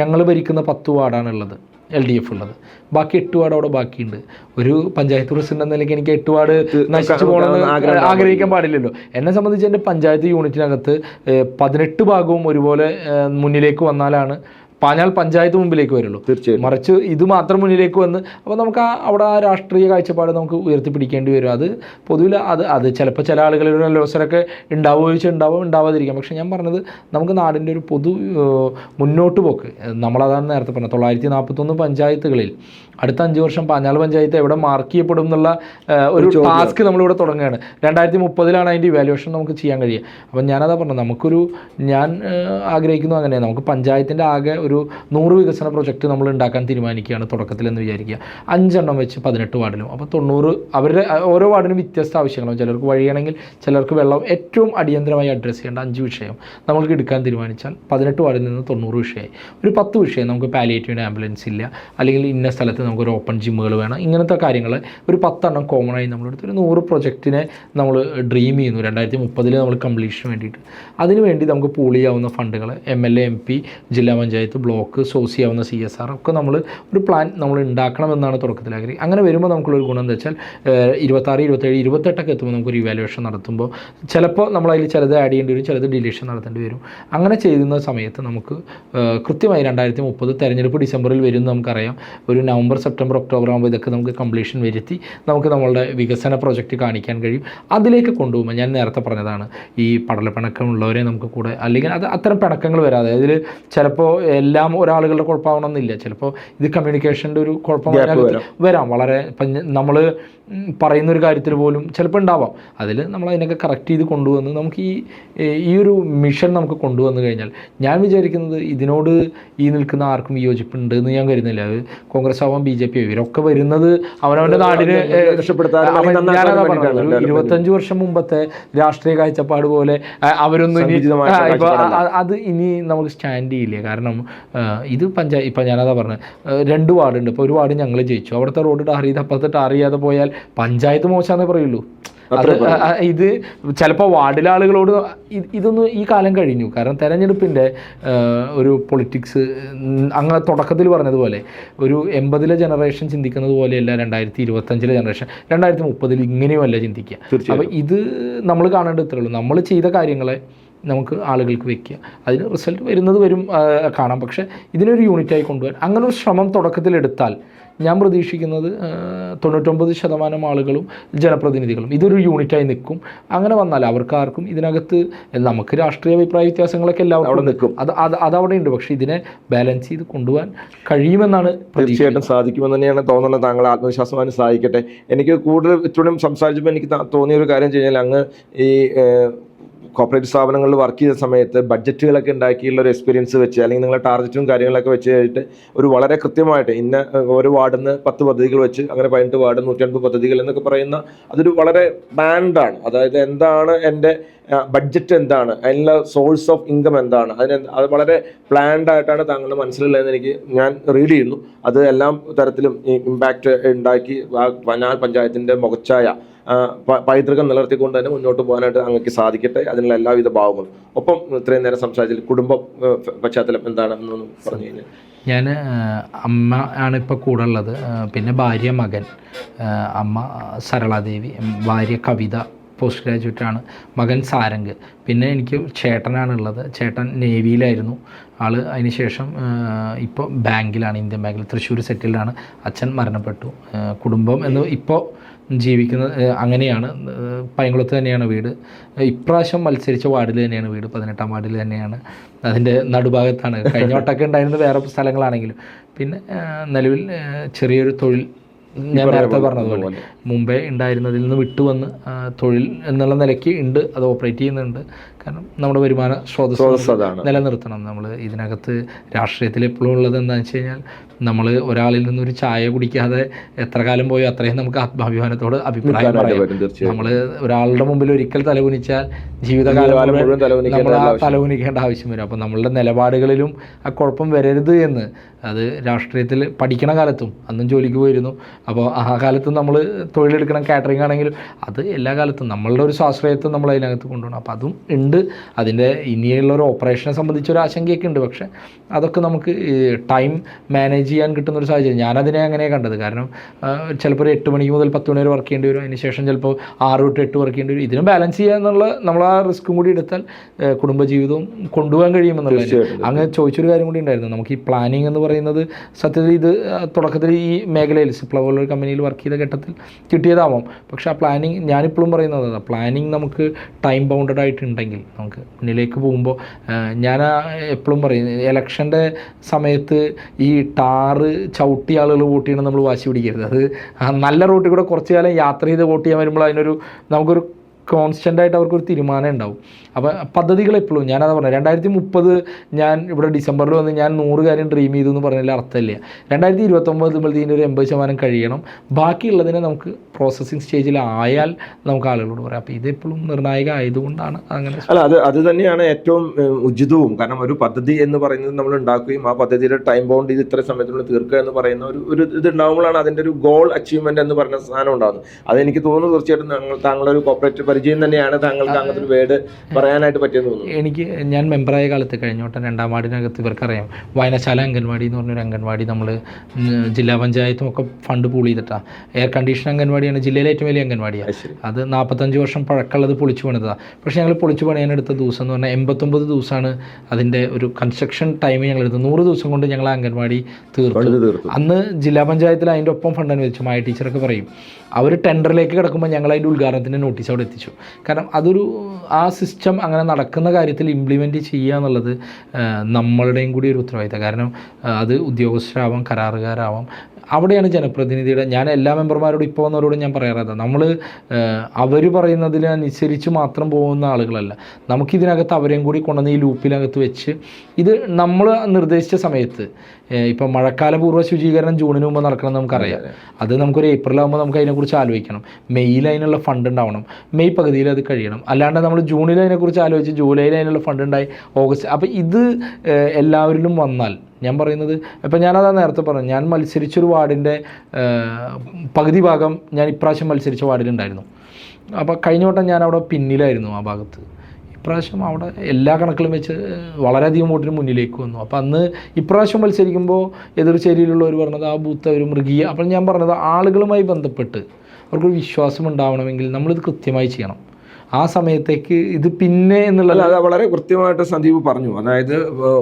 ഞങ്ങൾ ഭരിക്കുന്ന 10 വാർഡാണുള്ളത്, LDF ഉള്ളത്. ബാക്കി 8 വാർഡ് അവിടെ ബാക്കിയുണ്ട്. ഒരു പഞ്ചായത്ത് പ്രസിഡന്റ് എന്ന നിലയ്ക്ക് എനിക്ക് 8 വാർഡ് നശിച്ചു പോകണമെന്ന് ആഗ്രഹിക്കാൻ പാടില്ലല്ലോ. എന്നെ സംബന്ധിച്ച് എൻ്റെ പഞ്ചായത്ത് യൂണിറ്റിനകത്ത് 18 ഭാഗവും ഒരുപോലെ മുന്നിലേക്ക് വന്നാലാണ് പാഞ്ഞാൾ പഞ്ചായത്ത് മുമ്പിലേക്ക് വരുള്ളൂ. തീർച്ചയായും. മറിച്ച് ഇത് മാത്രം മുന്നിലേക്ക് വന്ന് അപ്പോൾ നമുക്ക് അവിടെ ആ രാഷ്ട്രീയ കാഴ്ചപ്പാട് നമുക്ക് ഉയർത്തിപ്പിടിക്കേണ്ടി വരും. അത് പൊതുവിൽ അത് ചിലപ്പോൾ ചില ആളുകളിൽ അലോസരമൊക്കെ ഉണ്ടാവാതിരിക്കാം. പക്ഷേ ഞാൻ പറഞ്ഞത് നമുക്ക് നാടിൻ്റെ ഒരു പൊതു മുന്നോട്ട് പോക്ക്, നമ്മളതാണ് നേരത്തെ പറഞ്ഞത് 941 പഞ്ചായത്തുകളിൽ അടുത്ത 5 വർഷം പാഞ്ഞാൾ പഞ്ചായത്ത് എവിടെ മാർക്ക് ചെയ്യപ്പെടും എന്നുള്ള ഒരു ടാസ്ക് നമ്മളിവിടെ തുടങ്ങുകയാണ്. 2030 അതിൻ്റെ ഇവാലുവേഷൻ നമുക്ക് ചെയ്യാൻ കഴിയുക. അപ്പം ഞാനതാ പറഞ്ഞത്, ഞാൻ ആഗ്രഹിക്കുന്നു അങ്ങനെ നമുക്ക് പഞ്ചായത്തിൻ്റെ ആകെ ഒരു 100 വികസന പ്രൊജക്റ്റ് നമ്മൾ ഉണ്ടാക്കാൻ തീരുമാനിക്കുകയാണ് തുടക്കത്തിലെന്ന് വിചാരിക്കുക. 5 എണ്ണം വെച്ച് 18 വാർഡിലും. അപ്പോൾ 90 അവരുടെ ഓരോ വാർഡിനും വ്യത്യസ്ത ആവശ്യങ്ങളും, ചിലർക്ക് വഴിയാണെങ്കിൽ ചിലർക്ക് വെള്ളം, ഏറ്റവും അടിയന്തരമായി അഡ്രസ്സ് ചെയ്യേണ്ട 5 വിഷയം നമ്മൾക്ക് എടുക്കാൻ തീരുമാനിച്ചാൽ 18 വാർഡിൽ നിന്ന് 90 വിഷയമായി. ഒരു 10 വിഷയം നമുക്ക് പാലിയേറ്റീവ് ആംബുലൻസ് ഇല്ല, അല്ലെങ്കിൽ ഇന്ന സ്ഥലത്ത് നമുക്കൊരു ഓപ്പൺ ജിമ്മുകൾ വേണം, ഇങ്ങനത്തെ കാര്യങ്ങൾ ഒരു 10 എണ്ണം കോമണായി നമ്മളെടുത്ത് ഒരു 100 പ്രൊജക്റ്റിനെ നമ്മൾ ഡ്രീം ചെയ്യുന്നു 2030 നമ്മൾ കംപ്ലീഷന് വേണ്ടിയിട്ട്. അതിനുവേണ്ടി നമുക്ക് പൂൾ ചെയ്യാവുന്ന ഫണ്ടുകൾ MLA MP ജില്ലാ പഞ്ചായത്ത് ബ്ലോക്ക് സോഴ്സ് ചെയ്യാവുന്ന CSR ഒക്കെ നമ്മൾ ഒരു പ്ലാൻ നമ്മൾ ഉണ്ടാക്കണമെന്നാണ് തുടക്കത്തിൽ ആഗ്രഹിക്കുക. അങ്ങനെ വരുമ്പോൾ നമുക്കുള്ളൊരു ഗുണം എന്താ വെച്ചാൽ 26, 27, 28 എത്തുമ്പോൾ നമുക്കൊരു ഇവാലുവേഷൻ നടത്തുമ്പോൾ ചിലപ്പോൾ നമ്മളതിൽ ചിലത് ആഡ് ചെയ്യേണ്ടി വരും, ചിലത് ഡിലീഷൻ നടത്തേണ്ടി വരും. അങ്ങനെ ചെയ്യുന്ന സമയത്ത് നമുക്ക് കൃത്യമായി 2030 തെരഞ്ഞെടുപ്പ് ഡിസംബറിൽ വരും നമുക്കറിയാം. ഒരു നവംബർ, സെപ്റ്റംബർ, ഒക്ടോബർ ആകുമ്പോൾ ഇതൊക്കെ നമുക്ക് കംപ്ലീഷൻ വരുത്തി നമുക്ക് നമ്മളുടെ വികസന പ്രൊജക്റ്റ് കാണിക്കാൻ കഴിയും. അതിലേക്ക് കൊണ്ടുപോകുമ്പോൾ ഞാൻ നേരത്തെ പറഞ്ഞതാണ്, ഈ പടലപ്പിണക്കമുള്ളവരെ നമുക്ക് കൂടെ, അല്ലെങ്കിൽ അത്തരം പിണക്കങ്ങൾ വരാതെ, അതിൽ ചിലപ്പോൾ എല്ലാം ഒരാളുകളുടെ കുഴപ്പമാവണമെന്നില്ല, ചിലപ്പോൾ ഇത് കമ്മ്യൂണിക്കേഷൻ്റെ ഒരു കുഴപ്പം വരാം. വളരെ നമ്മൾ പറയുന്നൊരു കാര്യത്തിൽ പോലും ചിലപ്പോൾ ഉണ്ടാവാം. അതിൽ നമ്മൾ അതിനൊക്കെ കറക്റ്റ് ചെയ്ത് കൊണ്ടുവന്ന് നമുക്ക് ഈ ഒരു മിഷൻ നമുക്ക് കൊണ്ടുവന്നു കഴിഞ്ഞാൽ, ഞാൻ വിചാരിക്കുന്നത് ഇതിനോട് ഈ നിൽക്കുന്ന ആർക്കും വിയോജിപ്പുണ്ട് എന്ന് ഞാൻ കരുതുന്നില്ല. അത് കോൺഗ്രസ് ആവാം, BJP ഇവരൊക്കെ വരുന്നത് അവനവൻ്റെ നാടിനെ രക്ഷപ്പെടുത്താൻ. 25 വർഷം മുമ്പത്തെ രാഷ്ട്രീയ കാഴ്ചപ്പാട് പോലെ അവരൊന്നും അത് ഇനി നമുക്ക് സ്റ്റാൻഡ് ചെയ്യില്ല. കാരണം ഇത് ഇപ്പം ഞാനതാ പറഞ്ഞത്, 2 വാർഡുണ്ട്. ഇപ്പോൾ ഒരു വാർഡ് ഞങ്ങൾ ജയിച്ചു, അവിടുത്തെ റോഡ് ടാർ ചെയ്ത് അപ്പുറത്ത് ടാർ ചെയ്യാതെ പോയാൽ പഞ്ചായത്ത് മോശമാണെന്നേ പറയുള്ളൂ. ഇത് ചിലപ്പോൾ വാർഡിലെ ആളുകളോട് ഇതൊന്നും ഈ കാലം കഴിഞ്ഞു. കാരണം തെരഞ്ഞെടുപ്പിൻ്റെ ഒരു പൊളിറ്റിക്സ് അങ്ങനെ തുടക്കത്തിൽ പറഞ്ഞതുപോലെ ഒരു 80-ലെ ജനറേഷൻ ചിന്തിക്കുന്നത് പോലെയല്ല 2025-ലെ ജനറേഷൻ, 2030 ഇങ്ങനെയുമല്ല ചിന്തിക്കുക. അപ്പോൾ ഇത് നമ്മൾ കാണേണ്ടത് ഇത്രയേ ഉള്ളൂ. നമ്മൾ ചെയ്ത കാര്യങ്ങളെ നമുക്ക് ആളുകൾക്ക് വയ്ക്കുക, അതിന് റിസൾട്ട് വരും കാണാം. പക്ഷേ ഇതിനൊരു യൂണിറ്റായി കൊണ്ടുവരാൻ അങ്ങനെ ഒരു ശ്രമം തുടക്കത്തിലെടുത്താൽ ഞാൻ പ്രതീക്ഷിക്കുന്നത് 99% ആളുകളും ജനപ്രതിനിധികളും ഇതൊരു യൂണിറ്റായി നിൽക്കും. അങ്ങനെ വന്നാൽ അവർക്കാർക്കും ഇതിനകത്ത് നമുക്ക് രാഷ്ട്രീയ അഭിപ്രായ വ്യത്യാസങ്ങളൊക്കെ എല്ലാം അവിടെ നിൽക്കും, അതവിടെ ഉണ്ട്. പക്ഷേ ഇതിനെ ബാലൻസ് ചെയ്ത് കൊണ്ടുപോകാൻ കഴിയുമെന്നാണ്. തീർച്ചയായിട്ടും സാധിക്കുമെന്ന് തന്നെയാണ് തോന്നുന്നത്. താങ്കൾ ആത്മവിശ്വാസമായി സഹായിക്കട്ടെ. എനിക്ക് കൂടുതൽ ഇത്രയും സംസാരിച്ചപ്പോൾ എനിക്ക് തോന്നിയ ഒരു കാര്യം കഴിഞ്ഞാൽ, അങ്ങ് ഈ കോർപ്പറേറ്റ് സ്ഥാപനങ്ങളിൽ വർക്ക് ചെയ്ത സമയത്ത് ബഡ്ജറ്റുകളൊക്കെ ഉണ്ടാക്കിയുള്ള ഒരു എക്സ്പീരിയൻസ് വെച്ച്, അല്ലെങ്കിൽ നിങ്ങളുടെ ടാർഗറ്റും കാര്യങ്ങളൊക്കെ വെച്ച് കഴിഞ്ഞിട്ട് ഒരു വളരെ കൃത്യമായിട്ട് ഇന്ന ഒരു വാർഡിൽ നിന്ന് 10 പദ്ധതികൾ വെച്ച്, അങ്ങനെ 18 വാർഡ് 150 പദ്ധതികൾ എന്നൊക്കെ പറയുന്ന അതൊരു വളരെ ബാൻഡാണ്. അതായത് എന്താണ് എൻ്റെ ബഡ്ജറ്റ്, എന്താണ് അതിനുള്ള സോഴ്സ് ഓഫ് ഇൻകം, എന്താണ് അത് വളരെ പ്ലാൻഡ് ആയിട്ടാണ് താങ്കളുടെ മനസ്സിലുള്ളതെന്ന് ഞാൻ റീഡ് ചെയ്യുന്നു. അത് എല്ലാം തരത്തിലും ഇമ്പാക്റ്റ് ഉണ്ടാക്കി പാഞ്ഞാൾ പഞ്ചായത്തിൻ്റെ മുഖച്ഛായ പൈതൃകം നിലനിർത്തിക്കൊണ്ട് തന്നെ മുന്നോട്ട് പോകാനായിട്ട് അങ്ങക്ക് സാധിക്കട്ടെ. അതിനുള്ള എല്ലാവിധ ഭാവങ്ങളും. ഒപ്പം ഇത്രയും നേരം സംസാരിച്ചതിൽ കുടുംബ പശ്ചാത്തലം എന്താണെന്നൊന്നും പറഞ്ഞു കഴിഞ്ഞാൽ. ഞാൻ അമ്മ ആണ് ഇപ്പോൾ കൂടെ ഉള്ളത്, പിന്നെ ഭാര്യ, മകൻ. അമ്മ സരളാദേവി, ഭാര്യ കവിത പോസ്റ്റ് ഗ്രാജുവേറ്റാണ്, മകൻ സാരംഗ്. പിന്നെ എനിക്ക് ചേട്ടനാണുള്ളത്. ചേട്ടൻ നേവിയിലായിരുന്നു ആൾ, അതിനുശേഷം ഇപ്പോൾ ബാങ്കിലാണ്, ഇന്ത്യൻ ബാങ്കിൽ തൃശ്ശൂർ സെറ്റിൽഡാണ്. അച്ഛൻ മരണപ്പെട്ടു. കുടുംബം എന്ന് ഇപ്പോൾ ജീവിക്കുന്നത് അങ്ങനെയാണ്. പൈങ്കുളത്ത് തന്നെയാണ് വീട്. ഇപ്രാവശ്യം മത്സരിച്ച വാർഡിൽ തന്നെയാണ് വീട്, 18-ാം വാർഡിൽ തന്നെയാണ്. അതിൻ്റെ നടുഭാഗത്താണ്. കഴിഞ്ഞ വട്ടമൊക്കെ ഉണ്ടായിരുന്നത് വേറെ സ്ഥലങ്ങളാണെങ്കിലും. പിന്നെ നിലവിൽ ചെറിയൊരു തൊഴിൽ ഞാൻ നേരത്തെ പറഞ്ഞതുപോലെ മുമ്പേ ഉണ്ടായിരുന്നതിൽ നിന്ന് വിട്ടുവന്ന് തൊഴിൽ എന്നുള്ള നിലയ്ക്ക് ഉണ്ട്, അത് ഓപ്പറേറ്റ് ചെയ്യുന്നുണ്ട്. കാരണം നമ്മുടെ വരുമാന സ്രോതസ്സ് നിലനിർത്തണം. നമ്മൾ ഇതിനകത്ത് രാഷ്ട്രീയത്തിൽ എപ്പോഴും ഉള്ളത് എന്താണെന്ന് വെച്ച് കഴിഞ്ഞാൽ, നമ്മൾ ഒരാളിൽ നിന്നൊരു ചായ കുടിക്കാതെ എത്ര കാലം പോയോ അത്രയും നമുക്ക് ആത്മാഭിമാനത്തോട് അഭിപ്രായം പറയാം. നമ്മൾ ഒരാളുടെ മുമ്പിൽ ഒരിക്കൽ തലകുനിച്ചാൽ ജീവിതകാലം നമ്മൾ ആ തലകുനിക്കേണ്ട ആവശ്യം വരും. അപ്പോൾ നമ്മളുടെ നിലപാടുകളിലും ആ കുഴപ്പം വരരുത് എന്ന്, അത് രാഷ്ട്രീയത്തിൽ പഠിക്കണ കാലത്തും അന്നും ജോലിക്ക് പോയിരുന്നു. അപ്പോൾ ആ കാലത്തും നമ്മൾ തൊഴിലെടുക്കണം, കാറ്ററിംഗ് ആണെങ്കിലും അത് എല്ലാ കാലത്തും നമ്മളുടെ ഒരു സ്വാശ്രയത്വം നമ്മൾ അതിനകത്ത് കൊണ്ടുപോകണം. അപ്പോൾ അതും ഉണ്ട്. അതിൻ്റെ ഇനിയുള്ള ഒരു ഓപ്പറേഷനെ സംബന്ധിച്ചൊരു ആശങ്കയൊക്കെ ഉണ്ട്. പക്ഷേ അതൊക്കെ നമുക്ക് ടൈം മാനേജ് ചെയ്യാൻ കിട്ടുന്നൊരു സാഹചര്യം. ഞാനതിനെ അങ്ങനെ കണ്ടത്. കാരണം ചിലപ്പോൾ ഒരു 8 മണിക്ക് മുതൽ 10 മണി വരെ വർക്ക് ചെയ്യേണ്ടി വരും. അതിന് ശേഷം ചിലപ്പോൾ 6 to 8 വർക്ക് ചെയ്യേണ്ടി വരും. ഇതിനും ബാലൻസ് ചെയ്യുക എന്നുള്ള നമ്മൾ ആ റിസ്ക്കും കൂടി എടുത്താൽ കുടുംബജീവിതവും കൊണ്ടുപോകാൻ കഴിയുമെന്നുള്ളത്. അങ്ങനെ ചോദിച്ചൊരു കാര്യം കൂടി ഉണ്ടായിരുന്നു. നമുക്ക് ഈ പ്ലാനിങ് എന്ന് പറയുന്നത് സത്യത്തിൽ ഇത് തുടക്കത്തിൽ ഈ മേഖലയിൽ സിപ്ല പോലൊരു കമ്പനിയിൽ വർക്ക് ചെയ്ത ഘട്ടത്തിൽ കിട്ടിയതാവാം. പക്ഷേ ആ പ്ലാനിങ് ഞാനിപ്പോഴും പറയുന്നത് അതാണ്. പ്ലാനിങ് നമുക്ക് ടൈം ബൗണ്ടഡ് ആയിട്ടുണ്ടെങ്കിൽ നമുക്ക് മുന്നിലേക്ക് പോകുമ്പോൾ, ഞാൻ എപ്പോഴും പറയും, ഇലക്ഷൻ്റെ സമയത്ത് ഈ ടാറ് ചവിട്ടി ആളുകൾ വോട്ട് ചെയ്യണം നമ്മൾ വാശി പിടിക്കരുത്. അത് നല്ല റൂട്ടിൽ കൂടെ കുറച്ച് കാലം യാത്ര ചെയ്ത് വോട്ട് ചെയ്യാൻ വരുമ്പോൾ നമുക്കൊരു കോൺസ്റ്റൻ്റായിട്ട് അവർക്കൊരു തീരുമാനം ഉണ്ടാവും. അപ്പോൾ പദ്ധതികൾ എപ്പോഴും ഞാനത് പറഞ്ഞു. 2030 ഞാൻ ഇവിടെ ഡിസംബറിൽ വന്ന് ഞാൻ 100 കാര്യം ഡ്രീം ചെയ്തു എന്ന് പറഞ്ഞാൽ അർത്ഥമില്ല. 2029 ഇതിൻ്റെ ഒരു 80% കഴിയണം. ബാക്കിയുള്ളതിനെ നമുക്ക് പ്രോസസ്സിങ് സ്റ്റേജിലായാൽ നമുക്ക് ആളുകളോട് പറയാം. അപ്പോൾ ഇതെപ്പോഴും നിർണായക ആയതുകൊണ്ടാണ് അങ്ങനെ. അല്ല, അത് തന്നെയാണ് ഏറ്റവും ഉചിതവും. കാരണം ഒരു പദ്ധതി എന്ന് പറയുന്നത് നമ്മൾ ഉണ്ടാക്കുകയും ആ പദ്ധതിയുടെ ടൈം ബൗണ്ട് ഇത് ഇത്ര സമയത്തിനുള്ളിൽ തീർക്കുക എന്ന് പറയുന്ന ഒരു ഇത് ഉണ്ടാകുമ്പോഴാണ് അതിൻ്റെ ഒരു ഗോൾ അച്ചീവ്മെന്റ് എന്ന് പറഞ്ഞ സാധനം ഉണ്ടാകുന്നത്. അതെനിക്ക് തോന്നുന്നു തീർച്ചയായിട്ടും താങ്കളൊരു കോർപ്പറേറ്റ് പരിചയം തന്നെയാണ് താങ്കൾക്ക് അങ്ങനത്തെ ഒരു വേർഡ് പറയാനായിട്ട് പറ്റിയെന്ന് തോന്നുന്നു. ഞാൻ മെമ്പറായ കാലത്ത് കഴിഞ്ഞോട്ടെ 2ാം വാർഡിനകത്ത് ഇവർക്കറിയാം, വായനശാല അംഗൻവാടി എന്ന് പറഞ്ഞൊരു അംഗൻവാടി നമ്മൾ ജില്ലാ പഞ്ചായത്തും ഒക്കെ ഫണ്ട് പൂൾ ചെയ്തിട്ടാണ്. എയർ കണ്ടീഷൻ അംഗൻവാടിയാണ്, ജില്ലയിലെ ഏറ്റവും വലിയ അംഗൻവാടിയാണ്. അത് 45 വർഷം പഴക്കമുള്ളത് പൊളിച്ചു പണിതാണ്. പക്ഷേ ഞങ്ങൾ പൊളിച്ചു പണിയാനെടുത്ത ദിവസം എന്ന് പറഞ്ഞാൽ 89 ദിവസമാണ് അതിൻ്റെ ഒരു കൺസ്ട്രക്ഷൻ ടൈം ഞങ്ങൾ എടുത്തത്. 100 ദിവസം കൊണ്ട് ഞങ്ങൾ അംഗൻവാടി തീർത്തു. അന്ന് ജില്ലാ പഞ്ചായത്തിൽ അതിൻ്റെ ഒപ്പം ഫണ്ട് അനുവദിച്ചു. മായ ടീച്ചറൊക്കെ പറയും, അവർ ടെൻഡറിലേക്ക് കിടക്കുമ്പോൾ ഞങ്ങൾ അതിൻ്റെ ഉദ്ഘാടനത്തിൻ്റെ നോട്ടീസ് അവിടെ എത്തിച്ചു. കാരണം ആ സിസ്റ്റം അങ്ങനെ നടക്കുന്ന കാര്യത്തിൽ ഇംപ്ലിമെൻറ്റ് ചെയ്യുക എന്നുള്ളത് നമ്മളുടെയും കൂടി ഒരു ഉത്തരവാദിത്തം. കാരണം അത് ഉദ്യോഗസ്ഥരാവാം, കരാറുകാരാവാം, അവിടെയാണ് ജനപ്രതിനിധിയുടെ. ഞാൻ എല്ലാ മെമ്പർമാരോടും ഇപ്പോൾ വന്നവരോടും ഞാൻ പറയാറത്, നമ്മൾ അവർ പറയുന്നതിനനുസരിച്ച് മാത്രം പോകുന്ന ആളുകളല്ല. നമുക്കിതിനകത്ത് അവരെയും കൂടി കൊണ്ടുവന്ന് ഈ ലൂപ്പിനകത്ത് വെച്ച് ഇത് നമ്മൾ നിർദ്ദേശിച്ച സമയത്ത്, ഇപ്പം മഴക്കാലപൂർവ്വ ശുചീകരണം ജൂണിന് മുമ്പ് നടക്കണം നമുക്കറിയാം. അത് നമുക്കൊരു ഏപ്രിലാകുമ്പോൾ നമുക്ക് അതിനെക്കുറിച്ച് ആലോചിക്കണം. മെയ്യിൽ അതിനുള്ള ഫണ്ട് ഉണ്ടാവണം, മെയ് പകുതിയിൽ അത് കഴിയണം. അല്ലാണ്ട് നമ്മൾ ജൂണിൽ അതിനെക്കുറിച്ച് ആലോചിച്ച് ജൂലൈയിൽ അതിനുള്ള ഫണ്ട് ഉണ്ടായി ഓഗസ്റ്റ്. അപ്പോൾ ഇത് എല്ലാവരിലും വന്നാൽ, ഞാൻ പറയുന്നത് ഇപ്പം ഞാനതാ നേരത്തെ പറഞ്ഞു, ഞാൻ മത്സരിച്ചൊരു വാർഡിൻ്റെ പകുതി ഭാഗം ഞാൻ ഇപ്രാവശ്യം മത്സരിച്ച വാർഡിലുണ്ടായിരുന്നു. അപ്പോൾ കഴിഞ്ഞ വട്ടം ഞാൻ അവിടെ പിന്നിലായിരുന്നു ആ ഭാഗത്ത്. ഇപ്രാവശ്യം അവിടെ എല്ലാ കണക്കിലും വെച്ച് വളരെയധികം വോട്ടിന് മുന്നിലേക്ക് വന്നു. അപ്പോൾ അന്ന് ഇപ്രാവശ്യം മത്സരിക്കുമ്പോൾ എതിർചേരിയിലുള്ളവർ പറഞ്ഞത് ആ ബൂത്ത് ഒരു മൃഗീയ. അപ്പോൾ ഞാൻ പറഞ്ഞത് ആളുകളുമായി ബന്ധപ്പെട്ട് അവർക്കൊരു വിശ്വാസം ഉണ്ടാവണമെങ്കിൽ നമ്മളിത് കൃത്യമായി ചെയ്യണം. ആ സമയത്തേക്ക് ഇത് പിന്നെ എന്നുള്ളത് അത് വളരെ കൃത്യമായിട്ട് സന്ദീപ് പറഞ്ഞു. അതായത്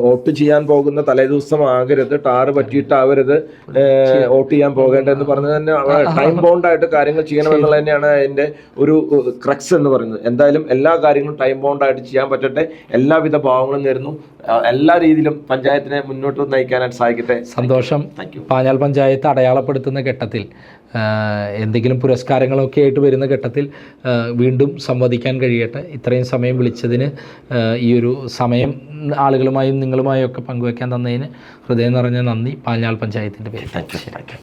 വോട്ട് ചെയ്യാൻ പോകുന്ന തലേദിവസം ആകരുത്, ടാറ് പറ്റിയിട്ടാവരുത് വോട്ട് ചെയ്യാൻ പോകേണ്ടതെന്ന് പറഞ്ഞത് തന്നെ ടൈം ബൗണ്ടായിട്ട് കാര്യങ്ങൾ ചെയ്യണം എന്നുള്ളത് തന്നെയാണ് അതിൻ്റെ ഒരു ക്രക്സ് എന്ന് പറയുന്നത്. എന്തായാലും എല്ലാ കാര്യങ്ങളും ടൈം ബൗണ്ടായിട്ട് ചെയ്യാൻ പറ്റട്ടെ. എല്ലാവിധ ഭാവങ്ങളും നേരുന്നു. എല്ലാ രീതിയിലും പഞ്ചായത്തിനെ മുന്നോട്ട് നയിക്കാനായിട്ട് സഹായിക്കട്ടെ. സന്തോഷം. പാഞ്ഞാൽ പഞ്ചായത്ത് അടയാളപ്പെടുത്തുന്ന ഘട്ടത്തിൽ, എന്തെങ്കിലും പുരസ്കാരങ്ങളൊക്കെ ആയിട്ട് വരുന്ന ഘട്ടത്തിൽ വീണ്ടും സംവദിക്കാൻ കഴിയട്ടെ. ഇത്രയും സമയം വിളിച്ചതിന്, ഈ ഒരു സമയം ആളുകളുമായും നിങ്ങളുമായും ഒക്കെ പങ്കുവെക്കാൻ തന്നതിന് ഹൃദയം നിറഞ്ഞ നന്ദി പാഞ്ഞാൽ പഞ്ചായത്തിൻ്റെ പേരിൽ.